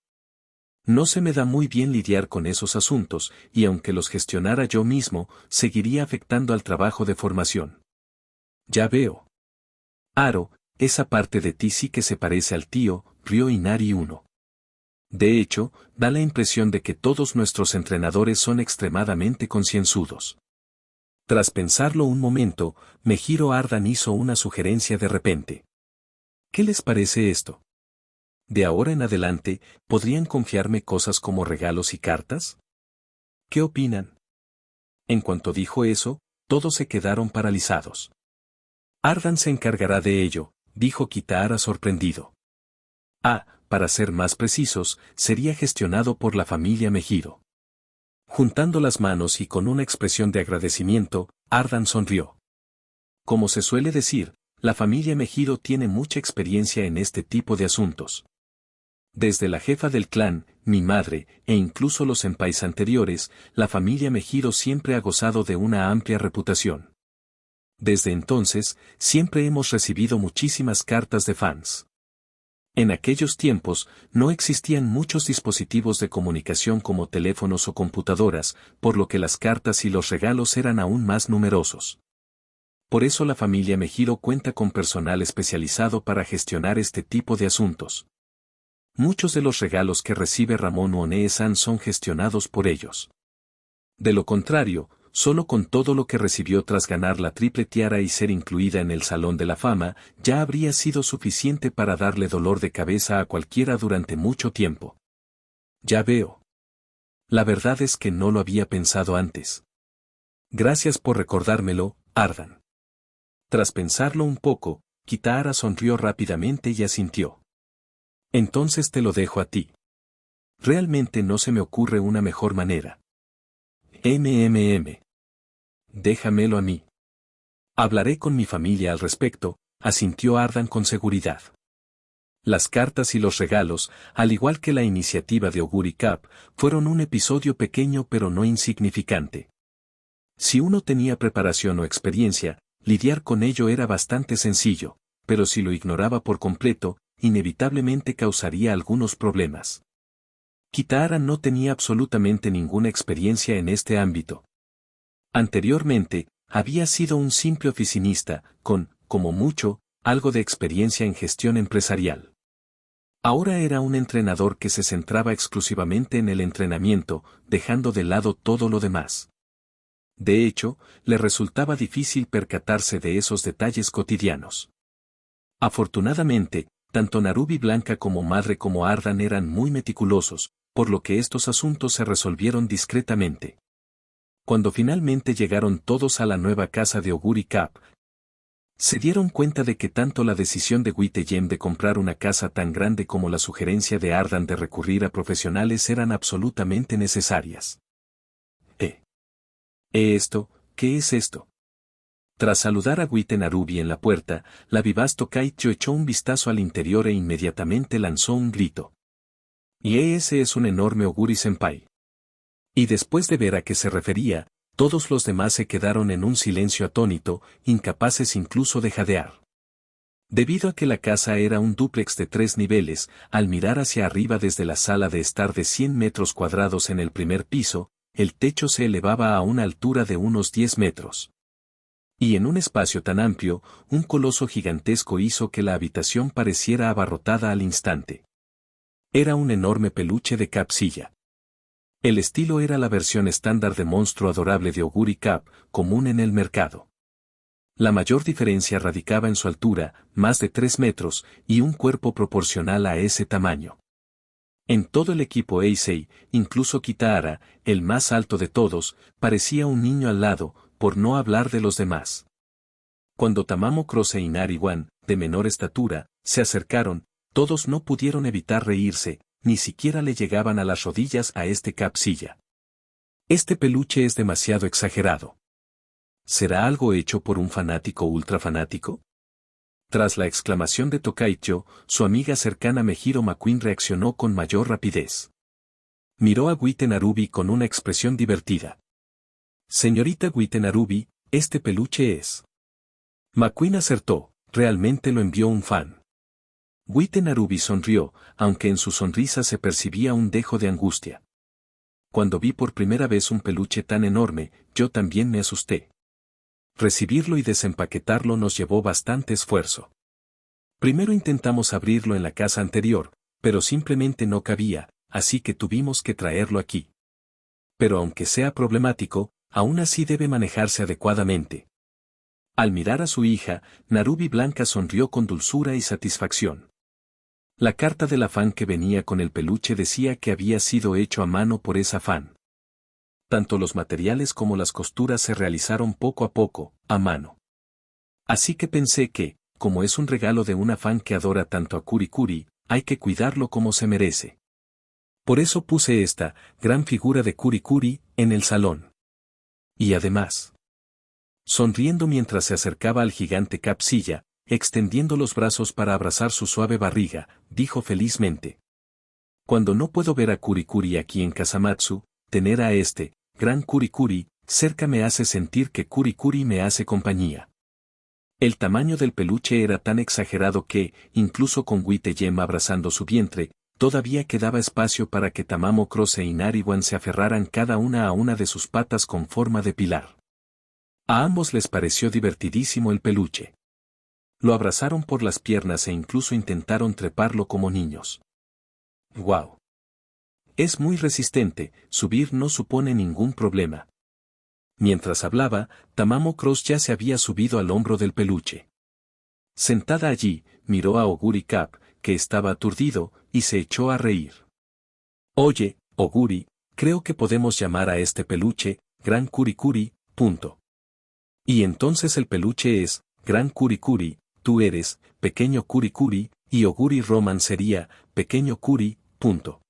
No se me da muy bien lidiar con esos asuntos, y aunque los gestionara yo mismo, seguiría afectando al trabajo de formación. Ya veo. Aro, esa parte de ti sí que se parece al tío, rió Inari 1. De hecho, da la impresión de que todos nuestros entrenadores son extremadamente concienzudos. Tras pensarlo un momento, Mejiro Ardan hizo una sugerencia de repente. ¿Qué les parece esto? De ahora en adelante, ¿podrían confiarme cosas como regalos y cartas? ¿Qué opinan? En cuanto dijo eso, todos se quedaron paralizados. Ardan se encargará de ello, dijo Kitahara sorprendido. Para ser más precisos, sería gestionado por la familia Mejiro. Juntando las manos y con una expresión de agradecimiento, Ardan sonrió. Como se suele decir, la familia Mejiro tiene mucha experiencia en este tipo de asuntos. Desde la jefa del clan, mi madre, e incluso los senpais anteriores, la familia Mejiro siempre ha gozado de una amplia reputación. Desde entonces, siempre hemos recibido muchísimas cartas de fans. En aquellos tiempos, no existían muchos dispositivos de comunicación como teléfonos o computadoras, por lo que las cartas y los regalos eran aún más numerosos. Por eso la familia Mejiro cuenta con personal especializado para gestionar este tipo de asuntos. Muchos de los regalos que recibe Ramón One-san son gestionados por ellos. De lo contrario, solo con todo lo que recibió tras ganar la triple tiara y ser incluida en el Salón de la Fama, ya habría sido suficiente para darle dolor de cabeza a cualquiera durante mucho tiempo. Ya veo. La verdad es que no lo había pensado antes. Gracias por recordármelo, Ardan. Tras pensarlo un poco, Kitahara sonrió rápidamente y asintió. Entonces te lo dejo a ti. Realmente no se me ocurre una mejor manera. Déjamelo a mí. Hablaré con mi familia al respecto, asintió Ardan con seguridad. Las cartas y los regalos, al igual que la iniciativa de Oguri Cap, fueron un episodio pequeño pero no insignificante. Si uno tenía preparación o experiencia, lidiar con ello era bastante sencillo, pero si lo ignoraba por completo, inevitablemente causaría algunos problemas. Kitahara no tenía absolutamente ninguna experiencia en este ámbito. Anteriormente, había sido un simple oficinista, con, como mucho, algo de experiencia en gestión empresarial. Ahora era un entrenador que se centraba exclusivamente en el entrenamiento, dejando de lado todo lo demás. De hecho, le resultaba difícil percatarse de esos detalles cotidianos. Afortunadamente, tanto Narubi Blanca como Madre como Ardan eran muy meticulosos, por lo que estos asuntos se resolvieron discretamente. Cuando finalmente llegaron todos a la nueva casa de Oguri Cap, se dieron cuenta de que tanto la decisión de Witeyem de comprar una casa tan grande como la sugerencia de Ardan de recurrir a profesionales eran absolutamente necesarias. ¿Qué es esto? Tras saludar a Wite Narubi en la puerta, la vivaz Tokaicho echó un vistazo al interior e inmediatamente lanzó un grito. Y ese es un enorme Oguri-senpai. Y después de ver a qué se refería, todos los demás se quedaron en un silencio atónito, incapaces incluso de jadear. Debido a que la casa era un dúplex de 3 niveles, al mirar hacia arriba desde la sala de estar de 100 metros cuadrados en el primer piso, el techo se elevaba a una altura de unos 10 metros. Y en un espacio tan amplio, un coloso gigantesco hizo que la habitación pareciera abarrotada al instante. Era un enorme peluche de Capsilla. El estilo era la versión estándar de monstruo adorable de Oguri Cap, común en el mercado. La mayor diferencia radicaba en su altura, más de 3 metros, y un cuerpo proporcional a ese tamaño. En todo el equipo Eisei, incluso Kitahara, el más alto de todos, parecía un niño al lado, por no hablar de los demás. Cuando Tamamo Cross e Inari-wan, de menor estatura, se acercaron, todos no pudieron evitar reírse, ni siquiera le llegaban a las rodillas a este Capsilla. Este peluche es demasiado exagerado. ¿Será algo hecho por un fanático ultra fanático? Tras la exclamación de Tokaicho, su amiga cercana Mejiro McQueen reaccionó con mayor rapidez. Miró a Wite Narubi con una expresión divertida. Señorita Wite Narubi, este peluche es. McQueen acertó, realmente lo envió un fan. Wite Narubi sonrió, aunque en su sonrisa se percibía un dejo de angustia. Cuando vi por primera vez un peluche tan enorme, yo también me asusté. Recibirlo y desempaquetarlo nos llevó bastante esfuerzo. Primero intentamos abrirlo en la casa anterior, pero simplemente no cabía, así que tuvimos que traerlo aquí. Pero aunque sea problemático, aún así debe manejarse adecuadamente. Al mirar a su hija, Narubi Blanca sonrió con dulzura y satisfacción. La carta de la fan que venía con el peluche decía que había sido hecho a mano por esa fan. Tanto los materiales como las costuras se realizaron poco a poco, a mano. Así que pensé que, como es un regalo de una fan que adora tanto a Kurikuri, hay que cuidarlo como se merece. Por eso puse esta gran figura de Kurikuri en el salón. Y además, sonriendo mientras se acercaba al gigante Capsilla, extendiendo los brazos para abrazar su suave barriga, dijo felizmente. Cuando no puedo ver a Kurikuri aquí en Kasamatsu, tener a este, gran Kurikuri, cerca me hace sentir que Kurikuri me hace compañía. El tamaño del peluche era tan exagerado que, incluso con Witeyem abrazando su vientre, todavía quedaba espacio para que Tamamo Cross e Inari-wan se aferraran cada una a una de sus patas con forma de pilar. A ambos les pareció divertidísimo el peluche. Lo abrazaron por las piernas e incluso intentaron treparlo como niños. ¡Guau! Es muy resistente, subir no supone ningún problema. Mientras hablaba, Tamamo Cross ya se había subido al hombro del peluche. Sentada allí, miró a Oguri Cap, que estaba aturdido, y se echó a reír. Oye, Oguri, creo que podemos llamar a este peluche, Gran Kurikuri, punto. Y entonces el peluche es, Gran Kurikuri, tú eres, Pequeño Kurikuri, y Oguri Roman sería, Pequeño Kuri, punto.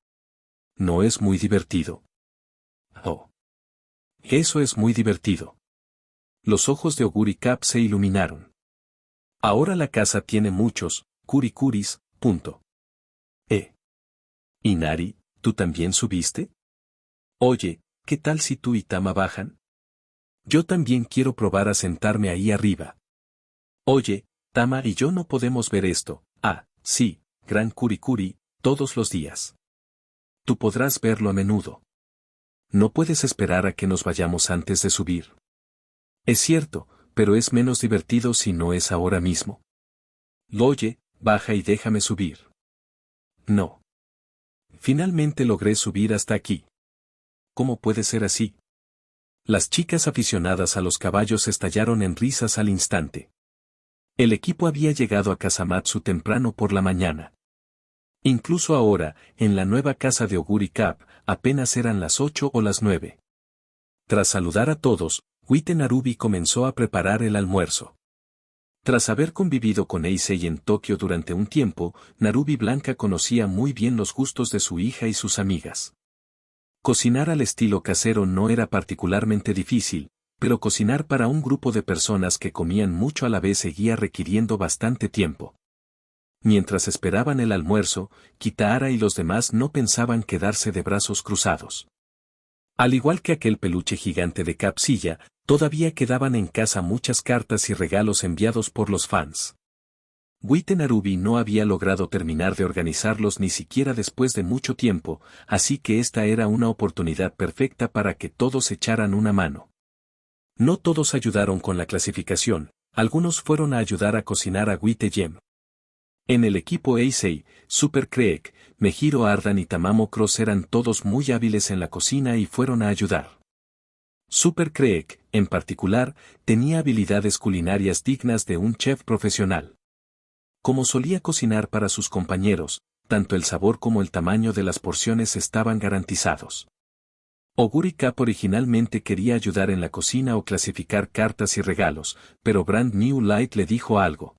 ¿No es muy divertido? Oh. Eso es muy divertido. Los ojos de Oguri Cap se iluminaron. Ahora la casa tiene muchos Kurikuris, punto. Inari, ¿tú también subiste? Oye, ¿qué tal si tú y Tama bajan? Yo también quiero probar a sentarme ahí arriba. Oye, Tama y yo no podemos ver esto. Ah, sí, gran Kurikuri, todos los días. Tú podrás verlo a menudo. No puedes esperar a que nos vayamos antes de subir. Es cierto, pero es menos divertido si no es ahora mismo. Oye, baja y déjame subir. No. Finalmente logré subir hasta aquí. ¿Cómo puede ser así? Las chicas aficionadas a los caballos estallaron en risas al instante. El equipo había llegado a Kasamatsu temprano por la mañana. Incluso ahora, en la nueva casa de Oguri Cap, apenas eran las 8 o las 9. Tras saludar a todos, Wite Narubi comenzó a preparar el almuerzo. Tras haber convivido con Eisei en Tokio durante un tiempo, Narubi Blanca conocía muy bien los gustos de su hija y sus amigas. Cocinar al estilo casero no era particularmente difícil, pero cocinar para un grupo de personas que comían mucho a la vez seguía requiriendo bastante tiempo. Mientras esperaban el almuerzo, Kitahara y los demás no pensaban quedarse de brazos cruzados. Al igual que aquel peluche gigante de Capsilla, todavía quedaban en casa muchas cartas y regalos enviados por los fans. Wite Narubi no había logrado terminar de organizarlos ni siquiera después de mucho tiempo, así que esta era una oportunidad perfecta para que todos echaran una mano. No todos ayudaron con la clasificación, algunos fueron a ayudar a cocinar a Wite Gem. En el equipo Eisei, Super Creek, Mejiro Ardan y Tamamo Cross eran todos muy hábiles en la cocina y fueron a ayudar. Super Creek, en particular, tenía habilidades culinarias dignas de un chef profesional. Como solía cocinar para sus compañeros, tanto el sabor como el tamaño de las porciones estaban garantizados. Oguri Cap originalmente quería ayudar en la cocina o clasificar cartas y regalos, pero Brand New Light le dijo algo.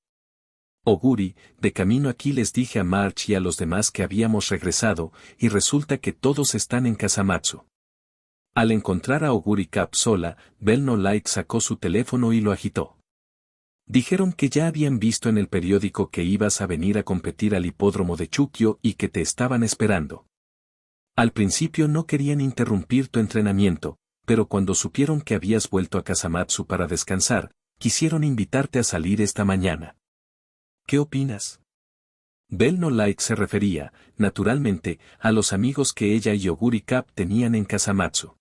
Oguri, de camino aquí les dije a March y a los demás que habíamos regresado, y resulta que todos están en Kasamatsu. Al encontrar a Oguri Cap sola, Bell No Light sacó su teléfono y lo agitó. Dijeron que ya habían visto en el periódico que ibas a venir a competir al hipódromo de Chukio y que te estaban esperando. Al principio no querían interrumpir tu entrenamiento, pero cuando supieron que habías vuelto a Kasamatsu para descansar, quisieron invitarte a salir esta mañana. ¿Qué opinas? Bell No Light se refería, naturalmente, a los amigos que ella y Oguri Cap tenían en Kasamatsu.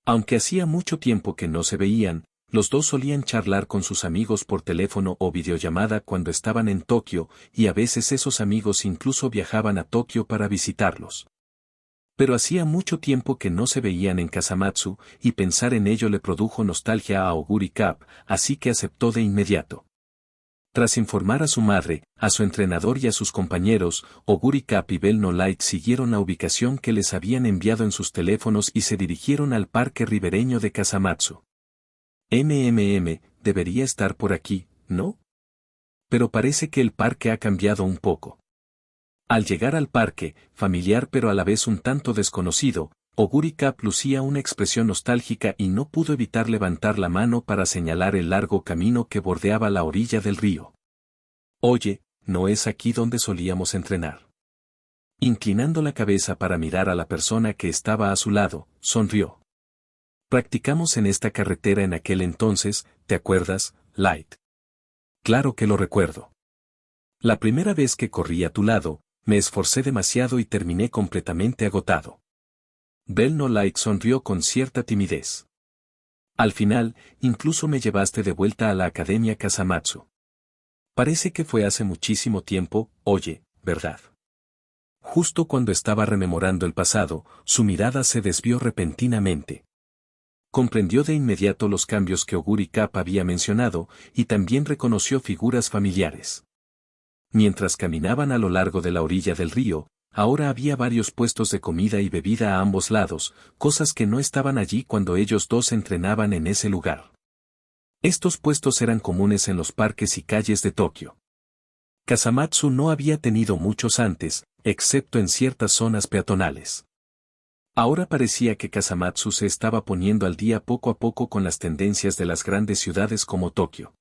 Aunque hacía mucho tiempo que no se veían, los dos solían charlar con sus amigos por teléfono o videollamada cuando estaban en Tokio, y a veces esos amigos incluso viajaban a Tokio para visitarlos. Pero hacía mucho tiempo que no se veían en Kasamatsu, y pensar en ello le produjo nostalgia a Oguri Cap, así que aceptó de inmediato. Tras informar a su madre, a su entrenador y a sus compañeros, Oguri Cap y Bell No Light siguieron la ubicación que les habían enviado en sus teléfonos y se dirigieron al parque ribereño de Kasamatsu. Debería estar por aquí, ¿no? Pero parece que el parque ha cambiado un poco. Al llegar al parque, familiar pero a la vez un tanto desconocido, Oguri Cap lucía una expresión nostálgica y no pudo evitar levantar la mano para señalar el largo camino que bordeaba la orilla del río. Oye, ¿no es aquí donde solíamos entrenar? Inclinando la cabeza para mirar a la persona que estaba a su lado, sonrió. Practicamos en esta carretera en aquel entonces, ¿te acuerdas, Light? Claro que lo recuerdo. La primera vez que corrí a tu lado, me esforcé demasiado y terminé completamente agotado. Bell No Light sonrió con cierta timidez. Al final, incluso me llevaste de vuelta a la Academia Kasamatsu. Parece que fue hace muchísimo tiempo, oye, ¿verdad? Justo cuando estaba rememorando el pasado, su mirada se desvió repentinamente. Comprendió de inmediato los cambios que Oguri Cap había mencionado, y también reconoció figuras familiares. Mientras caminaban a lo largo de la orilla del río, ahora había varios puestos de comida y bebida a ambos lados, cosas que no estaban allí cuando ellos dos entrenaban en ese lugar. Estos puestos eran comunes en los parques y calles de Tokio. Kasamatsu no había tenido muchos antes, excepto en ciertas zonas peatonales. Ahora parecía que Kasamatsu se estaba poniendo al día poco a poco con las tendencias de las grandes ciudades como Tokio.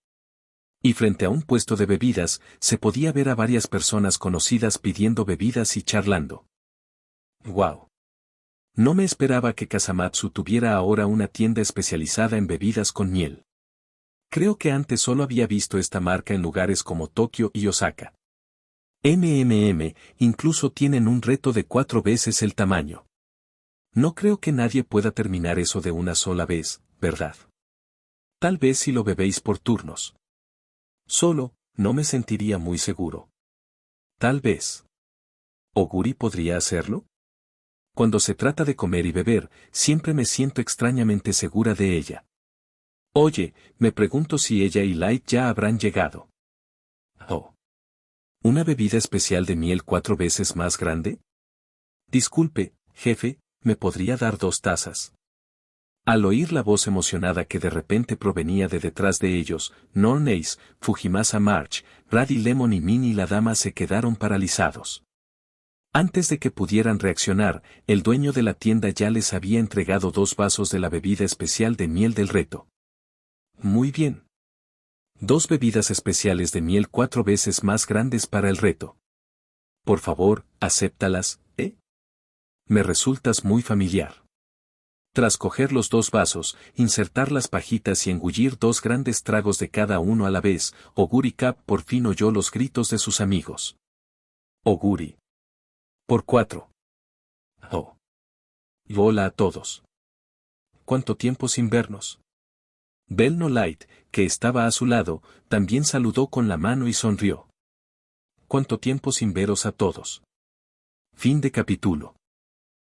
Y frente a un puesto de bebidas, se podía ver a varias personas conocidas pidiendo bebidas y charlando. ¡Wow! No me esperaba que Kasamatsu tuviera ahora una tienda especializada en bebidas con miel. Creo que antes solo había visto esta marca en lugares como Tokio y Osaka. Incluso tienen un reto de 4 veces el tamaño. No creo que nadie pueda terminar eso de una sola vez, ¿verdad? Tal vez si lo bebéis por turnos. Solo, no me sentiría muy seguro. Tal vez. ¿Oguri podría hacerlo? Cuando se trata de comer y beber, siempre me siento extrañamente segura de ella. Oye, me pregunto si ella y Light ya habrán llegado. Oh. ¿Una bebida especial de miel 4 veces más grande? Disculpe, jefe, ¿me podría dar 2 tazas? Al oír la voz emocionada que de repente provenía de detrás de ellos, Norn Ace, Fujimasa March, Rady Lemon y Minnie la dama se quedaron paralizados. Antes de que pudieran reaccionar, el dueño de la tienda ya les había entregado 2 vasos de la bebida especial de miel del reto. Muy bien. 2 bebidas especiales de miel 4 veces más grandes para el reto. Por favor, acéptalas, ¿eh? Me resultas muy familiar. Tras coger los 2 vasos, insertar las pajitas y engullir 2 grandes tragos de cada uno a la vez, Oguri Cap por fin oyó los gritos de sus amigos. Oguri. Por 4. Oh. Y hola a todos. ¿Cuánto tiempo sin vernos? Bell No Light, que estaba a su lado, también saludó con la mano y sonrió. ¿Cuánto tiempo sin veros a todos? Fin de capítulo.